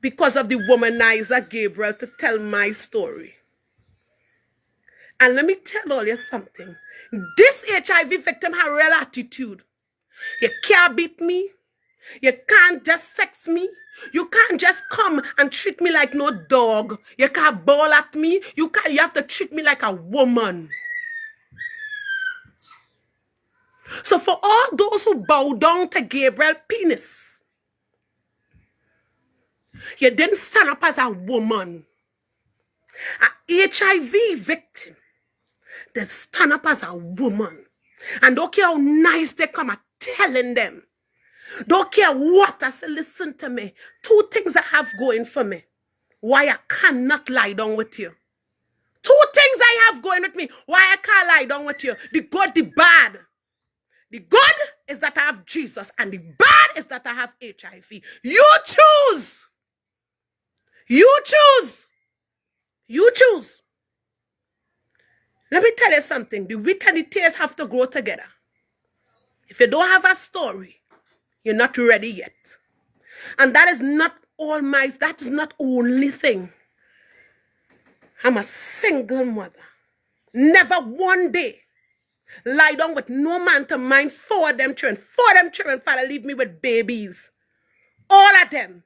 because of the womanizer Gabriel to tell my story. And let me tell all you something. This HIV victim had real attitude. You can't beat me. You can't just sex me. You can't just come and treat me like no dog. You can't bawl at me. You have to treat me like a woman. So for all those who bow down to Gabriel penis, you didn't stand up as a woman. An HIV victim, they stand up as a woman. And don't care how nice they come at telling them. Don't care what. I say, listen to me. Two things I have going for me. Why I cannot lie down with you. Two things I have going with me. Why I can't lie down with you. The good, the bad. The good is that I have Jesus. And the bad is that I have HIV. You choose. You choose. You choose. Let me tell you something. The wheat and the tares have to grow together. If you don't have a story, you're not ready yet. And that is not all that is not only thing. I'm a single mother. Never one day lie down with no man to mind four of them children. Four of them children, Father, leave me with babies. All of them.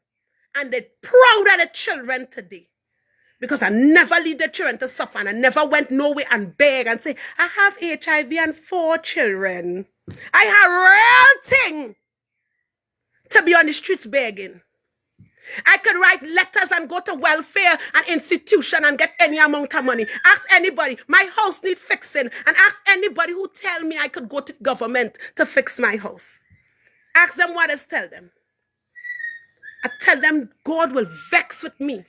And they're proud of the children today. Because I never leave the children to suffer. And I never went nowhere and beg and say, I have HIV and 4 children. I have real thing to be on the streets begging. I could write letters and go to welfare and institution and get any amount of money. Ask anybody, my house need fixing. And ask anybody who tell me I could go to government to fix my house. Ask them what I tell them. I tell them God will vex with me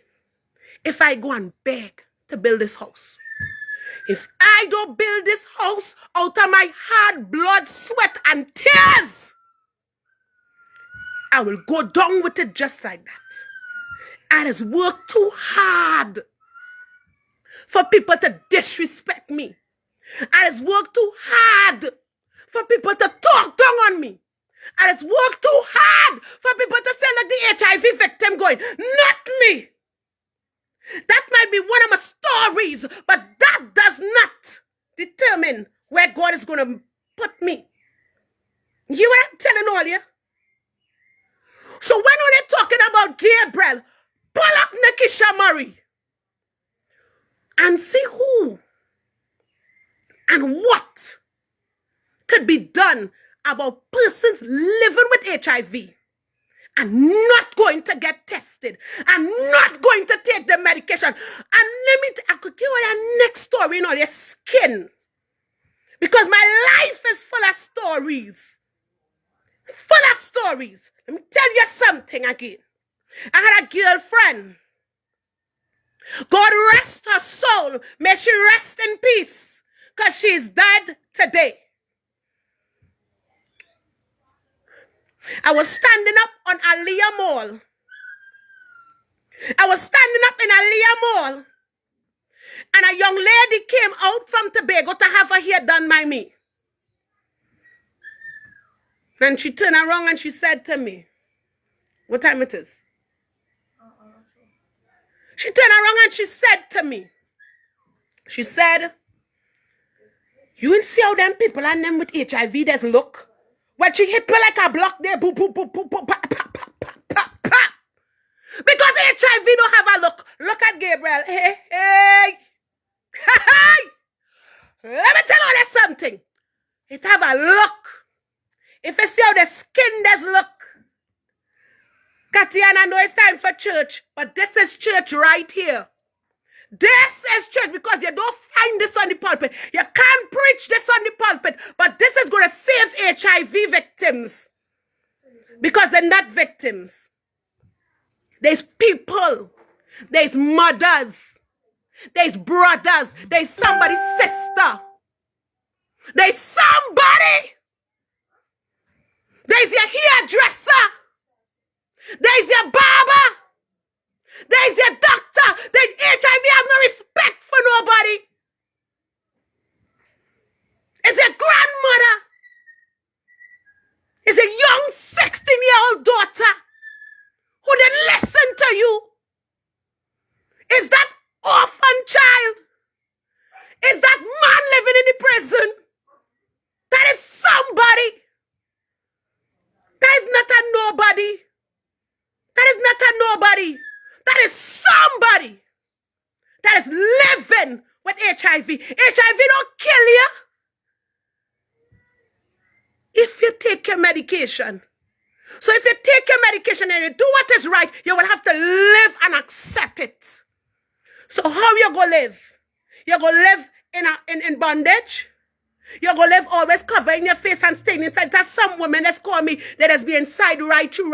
if I go and beg to build this house. If I don't build this house out of my hard blood, sweat, and tears, I will go down with it just like that. I has worked too hard for people to disrespect me. I has worked too hard for people to talk down on me. I has worked too hard for people to say, like the HIV victim going, not me. That might be one of my stories, but that does not determine where God is going to put me. You what I'm telling all you? So when they're talking about Gabriel, pull up Miinister Murray and see who and what could be done about persons living with HIV and not going to get tested and not going to take the medication. And I could give you a next story on your skin. Because my life is full of stories. Full of stories. Let me tell you something again. I had a girlfriend. God rest her soul. May she rest in peace. Because she's dead today. I was standing up on Aliyah Mall. I was standing up in Aliyah Mall. And a young lady came out from Tobago to have her hair done by me. And she turned around and she said to me, what time it is? She turned around and she said to me, she said, you will see how them people and them with HIV does look. When she hit me like a block there, boop, boop, boop, boop, boop, pop, pop, pop, pop, pop, pop. Because HIV don't have a look. Look at Gabriel. Hey, hey. Hey. Let me tell you something. It have a look. If you see how the skin does look. Katiana, know it's time for church. But this is church right here. This is church because you don't find this on the pulpit. You can't preach this on the pulpit. But this is going to save HIV victims. Because they're not victims. There's people. There's mothers. There's brothers. There's somebody's sister. There's somebody. There's your hairdresser. There's your barber. There's your doctor. There's HIV has no respect for nobody. It's a grandmother. It's a young 16-year-old daughter who didn't listen to you. nobody. That is somebody that is living with HIV. HIV don't kill you if you take your medication. So if you take your medication and you do what is right, you will have to live and accept it. So how you go live? You go live in bondage? You go live always covering your face and staying inside? There's some women that's call me that has been inside right through.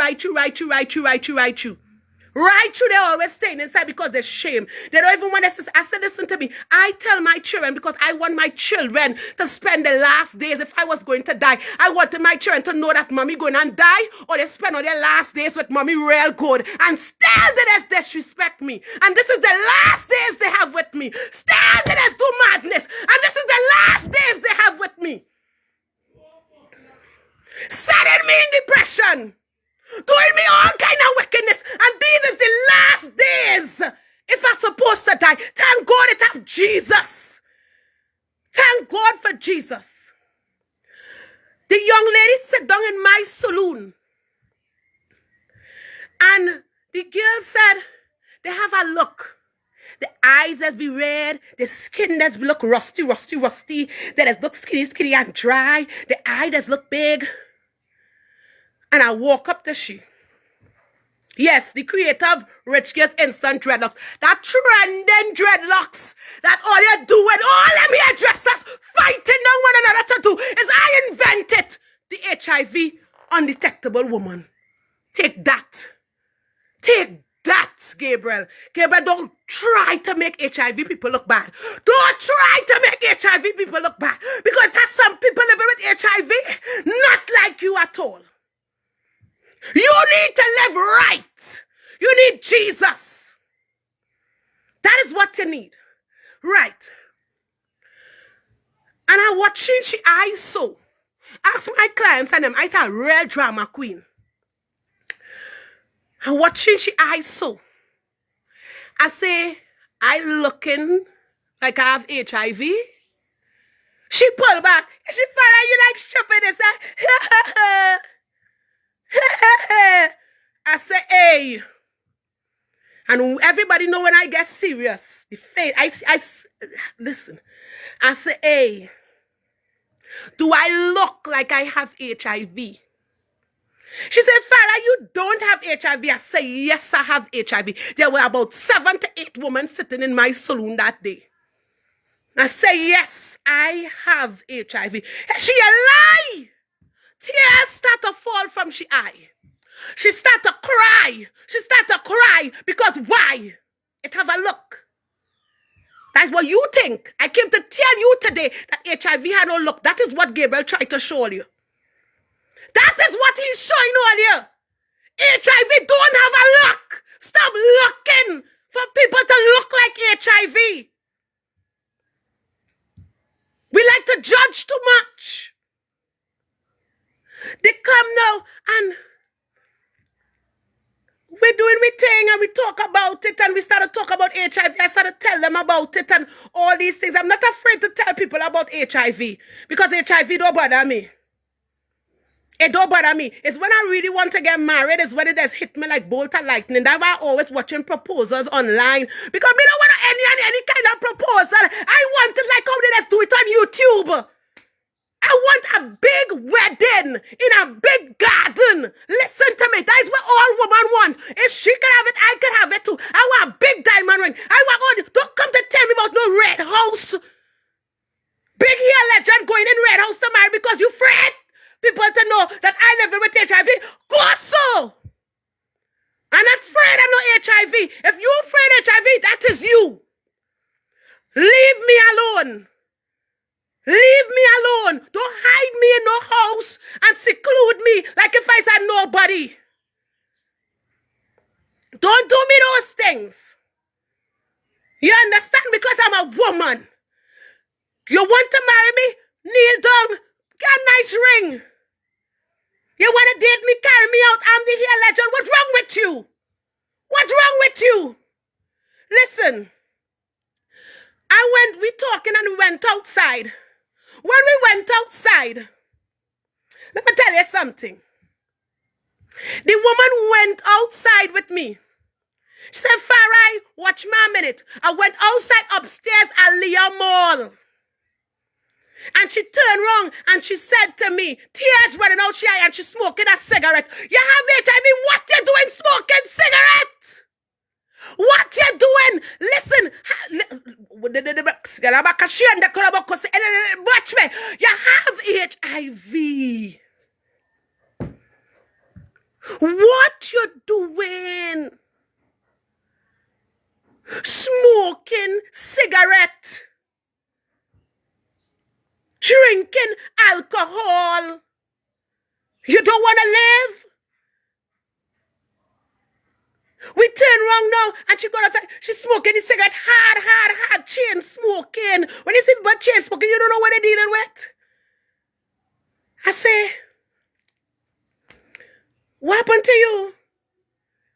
Right through, they're always staying inside because they're shame. They don't even want us to. I said, listen to me. I tell my children, because I want my children to spend the last days. If I was going to die, I wanted my children to know that mommy going to die, or they spend all their last days with mommy real good. And still they disrespect me. And this is the last days they have with me. Still they do madness. And this is the last days they have with me. Setting me in depression. Doing me all kind of wickedness. And these is the last days. If I'm supposed to die, thank God it have Jesus. Thank God for Jesus. The young lady sat down in my saloon. And the girl said, they have a look. The eyes that's be red, the skin that's look rusty. That has look skinny and dry. The eye that's look big. And I walk up to she. Yes, the creator of Rich Girls Instant Dreadlocks. That trending dreadlocks. That all you do and all them hairdressers fighting on one another to do is I invented the HIV undetectable woman. Take that. Take that, Gabriel. Gabriel, don't try to make HIV people look bad. Don't try to make HIV people look bad. Because there's some people living with HIV not like you at all. You need to live right. You need Jesus. That is what you need. Right. And I watching she eyes so. Ask my clients and them, I say a real drama queen. I watching she eyes so. I say, I looking like I have HIV. She pull back. And she find you like stupid and say, I say, hey. And everybody know when I get serious. The face, listen. I say, hey. Do I look like I have HIV? She said, Farah, you don't have HIV. I say, yes, I have HIV. There were about 7 to 8 women sitting in my saloon that day. I say, yes, I have HIV. And she a lie. Tears start to fall from she eye. She start to cry. She start to cry because why? It have a look. That's what you think. I came to tell you today that HIV had no look. That is what Gabriel tried to show you. That is what he's showing all you. HIV don't have a look. Stop looking for people to look like HIV. We like to judge too much. They come now and we're doing my thing and we talk about it and we start to talk about HIV. I start to tell them about it and all these things. I'm not afraid to tell people about HIV because HIV don't bother me. It don't bother me. It's when I really want to get married. It's when it has hit me like bolt of lightning. That's why I'm always watching proposals online. Because me don't want any kind of proposal. I want it like how they just do it on YouTube. I want a big wedding in a big garden. Listen to me. That is what all women want. If she can have it, I can have it too. I want a big diamond ring. I want all. Don't come to tell me about no red house. Big hair legend going in red house to marry because you afraid people to know that I live with HIV. Go so. I'm not afraid of no HIV. If you're afraid of HIV, that is you. Leave me alone. Leave me alone. Don't hide me in no house and seclude me like if I said nobody. Don't do me those things. You understand? Because I'm a woman. You want to marry me? Kneel down. Get a nice ring. You want to date me? Carry me out. I'm the hair legend. What's wrong with you? What's wrong with you? Listen. We talking and we went outside. When we went outside, let me tell you something. The woman went outside with me She said, Farai, watch me a minute. I went outside upstairs at Leah Mall. And she turned around and she said to me, tears running out she eye, and she smoking a cigarette. You have HIV, what you doing smoking cigarette? What you doing? Listen, watch me. You have HIV. What you doing? Smoking cigarette. Drinking alcohol. You don't want to live? We turn around now and she got outside. She's smoking the cigarette hard, chain smoking. When you see but chain smoking, you don't know what they're dealing with. I say, what happened to you?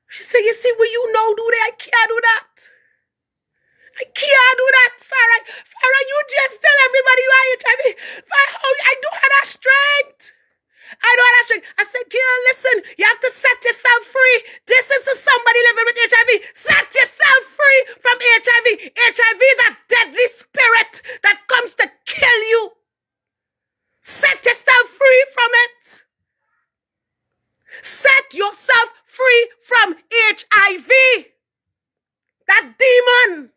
She said, you see what you know do that? I can't do that. I can't do that, Farah. Farah, you just tell everybody you are HIV. Farah, I don't have that strength. I don't have that strength. I said, girl, listen, you have to set yourself free. This is for somebody living with HIV. Set yourself free from HIV. HIV is a deadly spirit that comes to kill you. Set yourself free from it. Set yourself free from HIV. That demon.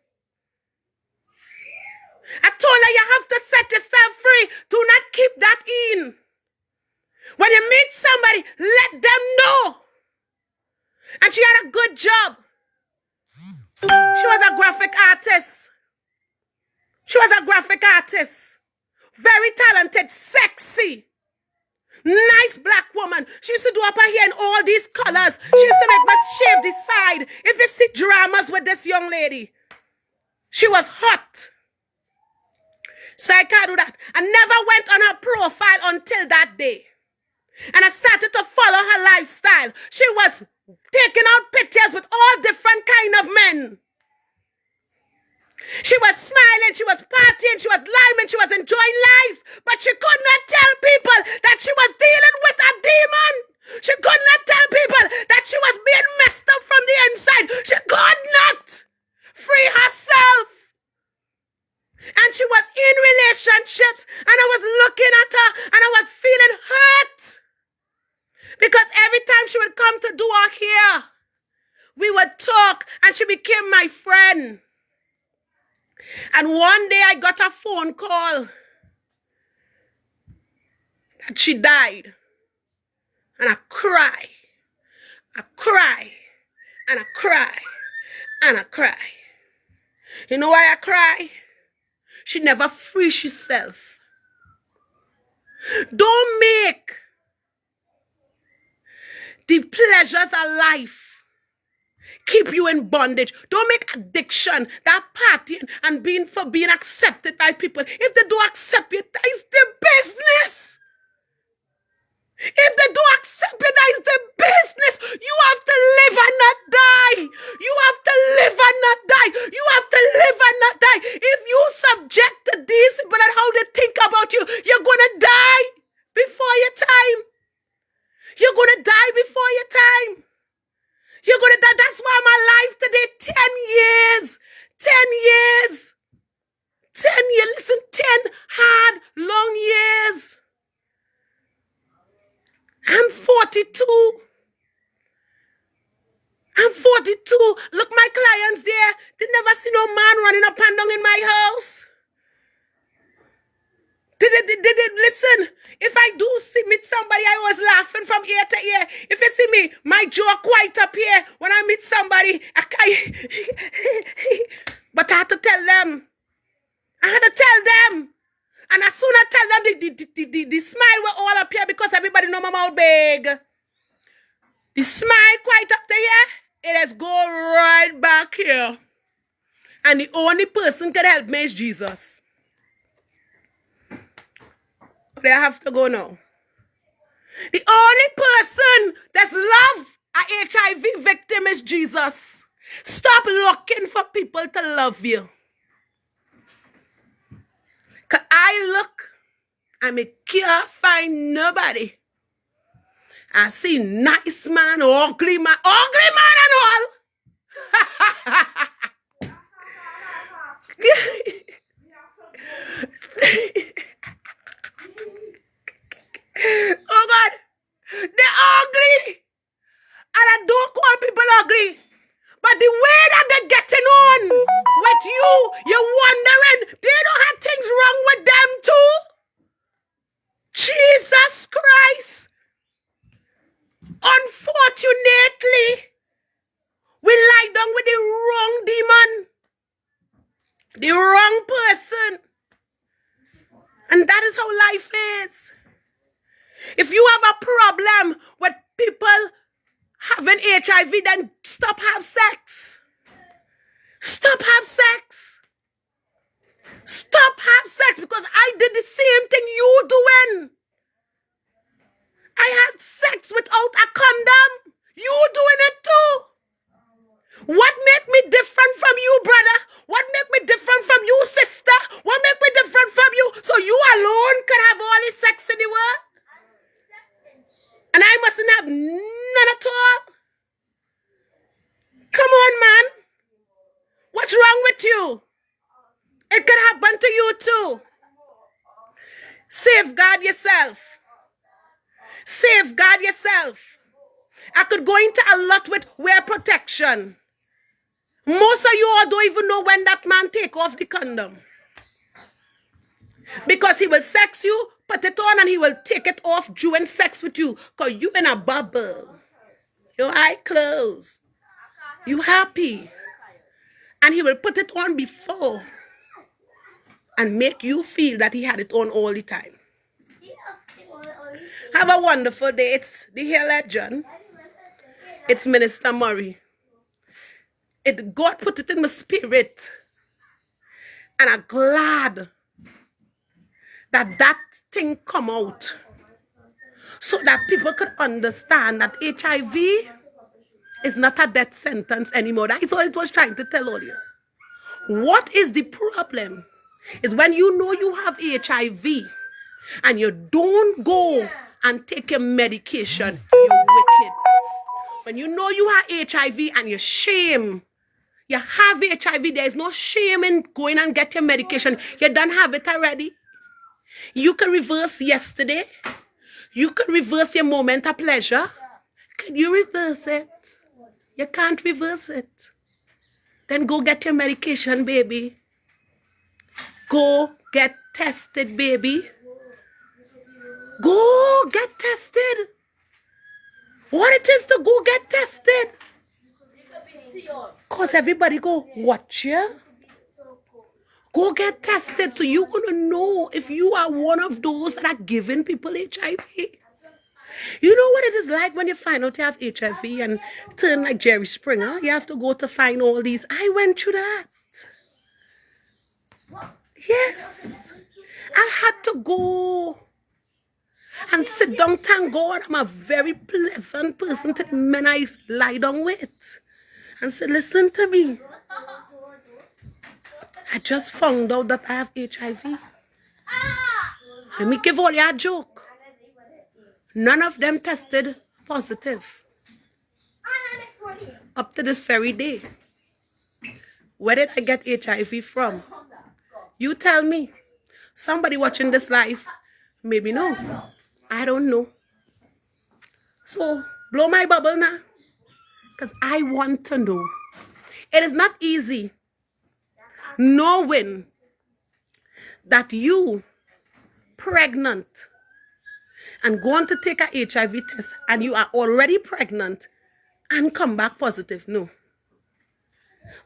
I told her you have to set yourself free. Do not keep that in. When you meet somebody, let them know. And she had a good job. She was a graphic artist. She was a graphic artist. Very talented, sexy. Nice black woman. She used to do up her hair in all these colors. She used to make us shave the side. If you see dramas with this young lady, she was hot. So I can't do that. I never went on her profile until that day. And I started to follow her lifestyle. She was taking out pictures with all different kind of men. She was smiling, she was partying, she was liming, she was enjoying life. But she could not tell people that she was dealing with a demon. She could not tell people that she was being messed up from the inside. She could not free herself. And she was in relationships, and I was looking at her, and I was feeling hurt. Because every time she would come to do her hair, we would talk, and she became my friend. And one day I got a phone call that she died. And I cry. I cry. And I cry. And I cry. You know why I cry? She never freed herself. Don't make the pleasures of life keep you in bondage. Don't make addiction, that partying and being accepted by people. If they don't accept you, that is their business. If they don't accept you, that is their business. You have to live and not die. You have to live and not die. You have to live and not die. If you subject to these people and how they think about you, you're going to die before your time. You're going to die before your time. You're going to die. That's why my life today, 10 years. 10 years. 10 years. Listen, 10 hard, long years. I'm 42. I'm 42. Look, my clients there. They never see no man running up and down in my house. Listen, if I do meet somebody, I was laughing from ear to ear. If you see me, my jaw quite up here. When I meet somebody, but I had to tell them. I had to tell them. And as soon as I tell them, the smile were all up here because everybody know my mouth big. The smile quite up there, it has go right back here. And the only person can help me is Jesus. But I have to go now. The only person that's love a HIV victim is Jesus. Stop looking for people to love you. Because I look, and I can't find nobody. I see nice man, ugly man and all. ugly. But the way that they're getting on with you, you're wondering, they don't have things wrong with them too? Jesus Christ. Unfortunately, we lie down with the wrong demon, the wrong person. And that is how life is. If you have a problem with people having HIV, then stop have sex. Stop have sex. Stop have sex, because I did the same thing you doing. I had sex without a condom. You doing it too. What make me different from you, brother? What make me different from you, sister? What make me different from you? So you alone can have all the sex in the world? And I mustn't have none at all? Come on, man. What's wrong with you? It could happen to you too. Safeguard yourself. Safeguard yourself. I could go into a lot with wear protection. Most of you all don't even know when that man take off the condom. Because he will sex you, put it on, and he will take it off during sex with you. Because you in a bubble. Your eye closed. You happy. And he will put it on before and make you feel that he had it on all the time. Have a wonderful day. It's the hair legend. It's Miinister Murray. God put it in my spirit. And I'm glad that that thing come out. So that people could understand that HIV is not a death sentence anymore. That is all it was trying to tell all you. What is the problem? Is when you know you have HIV and you don't go and take your medication, you're wicked. When you know you have HIV and you're shame, you have HIV, there's no shame in going and get your medication. You don't have it already. You can reverse yesterday. You can reverse your moment of pleasure. Can you reverse it? You can't reverse it. Then go get your medication, baby. Go get tested, baby. Go get tested. What it is to go get tested? Because everybody go watch you. Go get tested so you're going to know if you are one of those that are giving people HIV. You know what it is like when you find out you have HIV and turn like Jerry Springer? You have to go to find all these. I went through that. Yes. I had to go and sit down. Thank God I'm a very pleasant person to the men I lie down with. And say, listen to me. I just found out that I have HIV. Let me give all you a joke. None of them tested positive. Up to this very day. Where did I get HIV from? You tell me. Somebody watching this live, maybe no. I don't know. So, blow my bubble now. Because I want to know. It is not easy knowing that you pregnant and going to take a HIV test and you are already pregnant and come back positive. No.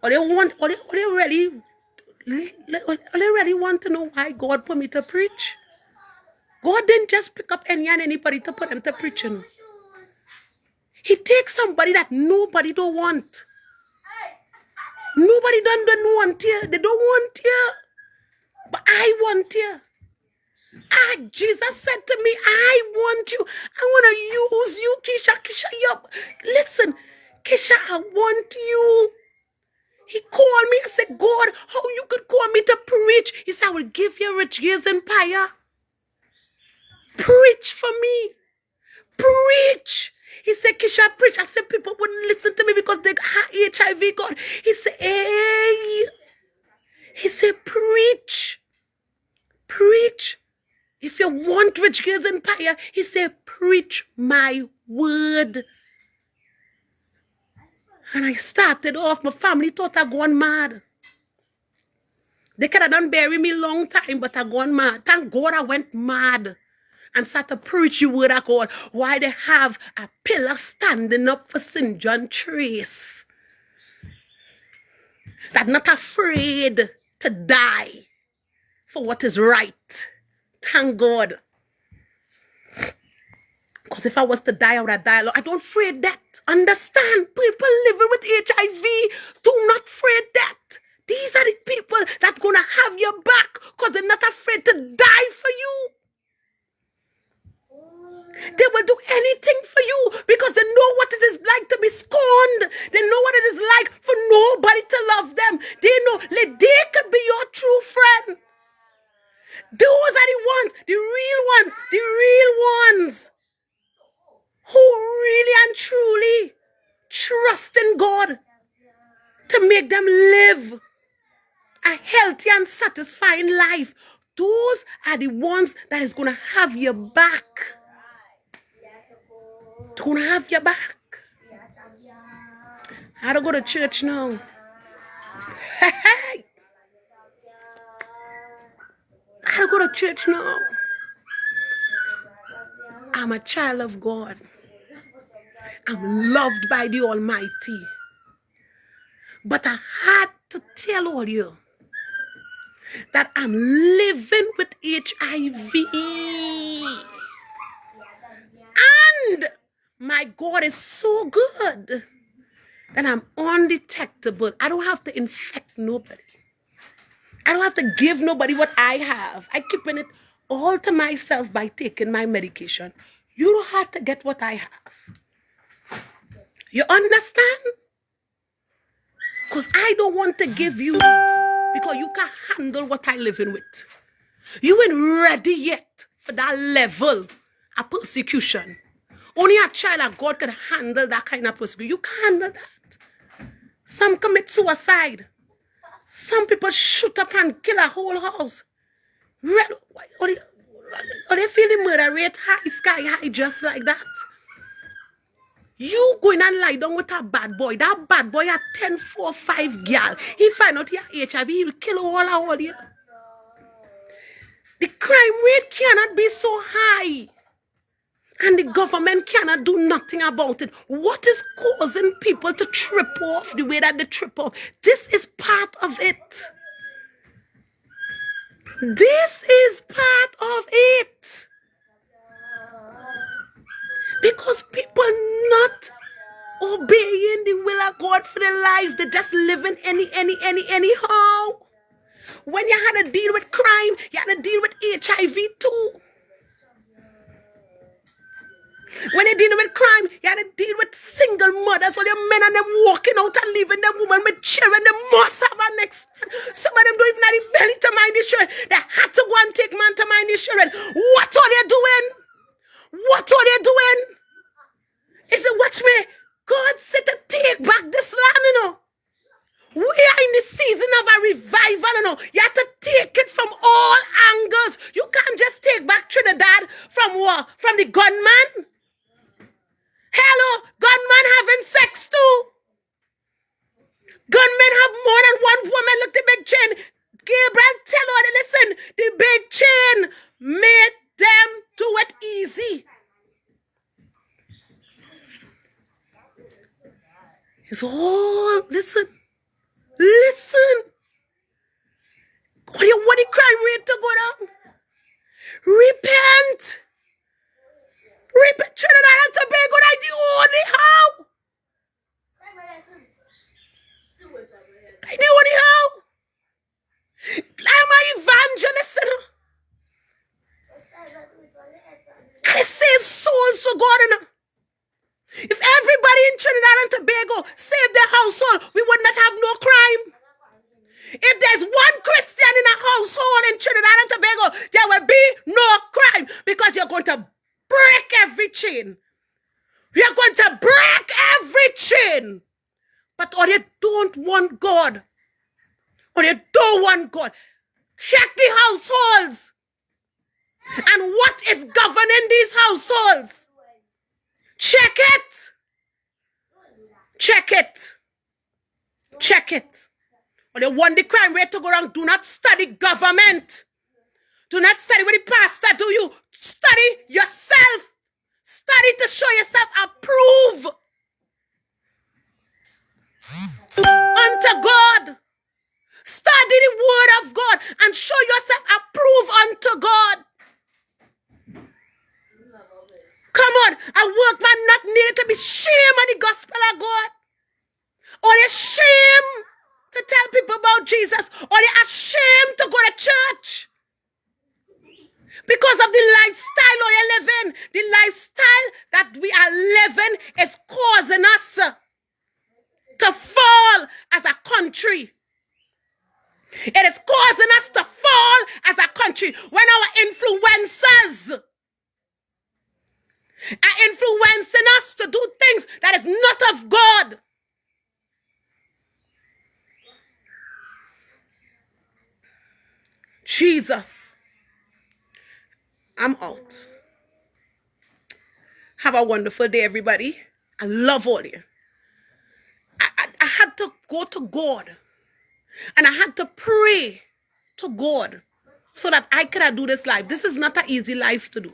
Or they really want to know why God put me to preach. God didn't just pick up any and anybody to put them to preaching. He takes somebody that nobody don't want. Nobody don't want you. They don't want you. But I want you. Jesus said to me, I want you. I want to use you, Keisha. Keisha, listen. Keisha, I want you. He called me. I said, God, how you could call me to preach? He said, I will give you rich years empire. Preach for me. Preach. He said, Keisha, preach. I said, people wouldn't listen to me because they had HIV, God. He said, hey. He said, preach. Preach. If you want rich years empire, he said, preach my word. And I started off, my family thought I gone mad. They could have done bury me long time, but I gone mad. Thank God I went mad and started to preach the word of God. Why they have a pillar standing up for St. John Trace. That not afraid to die for what is right. Thank God. Because if I was to die, I would have died. I don't fear death. Understand? People living with HIV do not fear death. These are the people that going to have your back because they're not afraid to die for you. They will do anything for you because they know what it is like to be scorned. They know what it is like for nobody to love them. They know they could be your true friend. Those are the ones, the real ones who really and truly trust in God to make them live a healthy and satisfying life. Those are the ones that is going to have your back. They're going to have your back. I don't go to church now. I don't go to church now. I'm a child of God. I'm loved by the Almighty. But I had to tell all you that I'm living with HIV. And my God is so good that I'm undetectable. I don't have to infect nobody. I don't have to give nobody what I have. I keeping it all to myself by taking my medication. You don't have to get what I have. You understand? Because I don't want to give you because you can't handle what I living with. You ain't ready yet for that level of persecution. Only a child of God can handle that kind of persecution. You can't handle that. Some commit suicide. Some people shoot up and kill a whole house. Or they feel the murder rate high, sky high, just like that. You going and lie down with a bad boy. That bad boy at 10, 4, 5 girl. He find out he has HIV, he will kill all of you. The crime rate cannot be so high. And the government cannot do nothing about it. What is causing people to trip off the way that they trip off? This is part of it. This is part of it. Because people not obeying the will of God for their lives. They're just living anyhow. When you had to deal with crime, you had to deal with HIV too. When you're dealing with crime, you had to deal with single mothers, or the men and them walking out and leaving them women with children. They must have an next man. Some of them don't even have the belly to mind the children. They had to go and take man to mind the children. What are they doing? What are they doing? Is it watch me? God said to take back this land, you know. We are in the season of a revival, you know. You have to take it from all angles. You can't just take back Trinidad from what? From the gunman. Hello, gunman having sex too. Gunmen have more than one woman. Look the big chain. Gabriel, tell her to listen. The big chain made them do it easy. It's all, listen. What do you want the crime rate to go down? Repent. Trinidad and Tobago, that's the only how. That's the only how. I'm an evangelist, you know. I say souls to God, you know. If everybody in Trinidad and Tobago saved their household, we would not have no crime. If there's one Christian in a household in Trinidad and Tobago, there will be no crime because you're going to break every chain. You're going to break every chain. But or you don't want God. Or you don't want God. Check the households. And what is governing these households? Check it. Check it. Check it. When you want the crime rate to go wrong, do not study government. Do not study what the pastor do you. Study yourself. Study to show yourself approved unto God. Study the word of God and show yourself approved unto God. Come on, a workman not needed to be ashamed of the gospel of God. Or they're ashamed to tell people about Jesus. Or they're ashamed to go to church. Because of the lifestyle you're living. The lifestyle that we are living is causing us to fall as a country. It is causing us to fall as a country when our influencers are influencing us to do things that is not of God. Jesus. I'm out. Have a wonderful day, everybody. I love all of you. I had to go to God. And I had to pray to God so that I could do this life. This is not an easy life to do.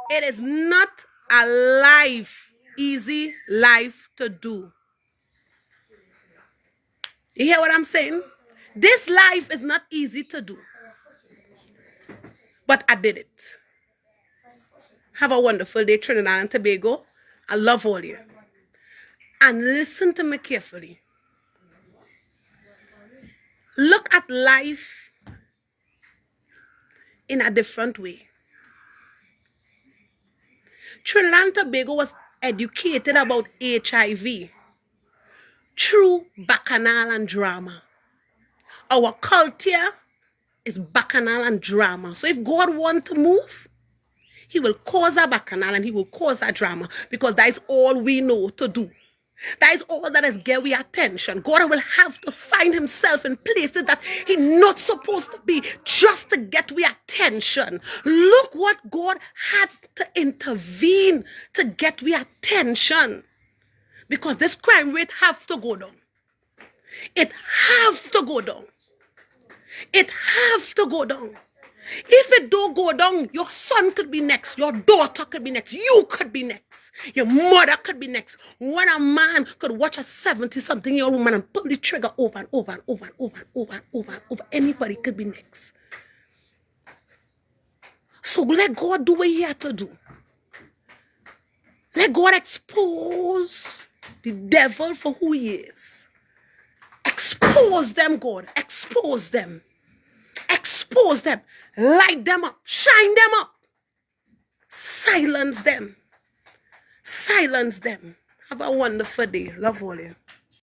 It is not a easy life to do. You hear what I'm saying? This life is not easy to do. But I did it. Have a wonderful day, Trinidad and Tobago. I love all you. And listen to me carefully. Look at life in a different way. Trinidad and Tobago was educated about HIV through bacchanal and drama. Our culture is bacchanal and drama. So if God wants to move, he will cause a bacchanal and he will cause a drama, because that is all we know to do. That is all that is get we attention. God will have to find himself in places that he's not supposed to be just to get we attention. Look what God had to intervene to get we attention. Because this crime rate have to go down. It have to go down. It have to go down. If it don't go down, your son could be next. Your daughter could be next. You could be next. Your mother could be next. When a man could watch a 70-something-year-old woman and pull the trigger over and over and over and over and over and over and over, anybody could be next. So let God do what he had to do. Let God expose the devil for who he is. Expose them, God. Expose them. Expose them. Light them up. Shine them up. Silence them. Silence them. Have a wonderful day. Love all you.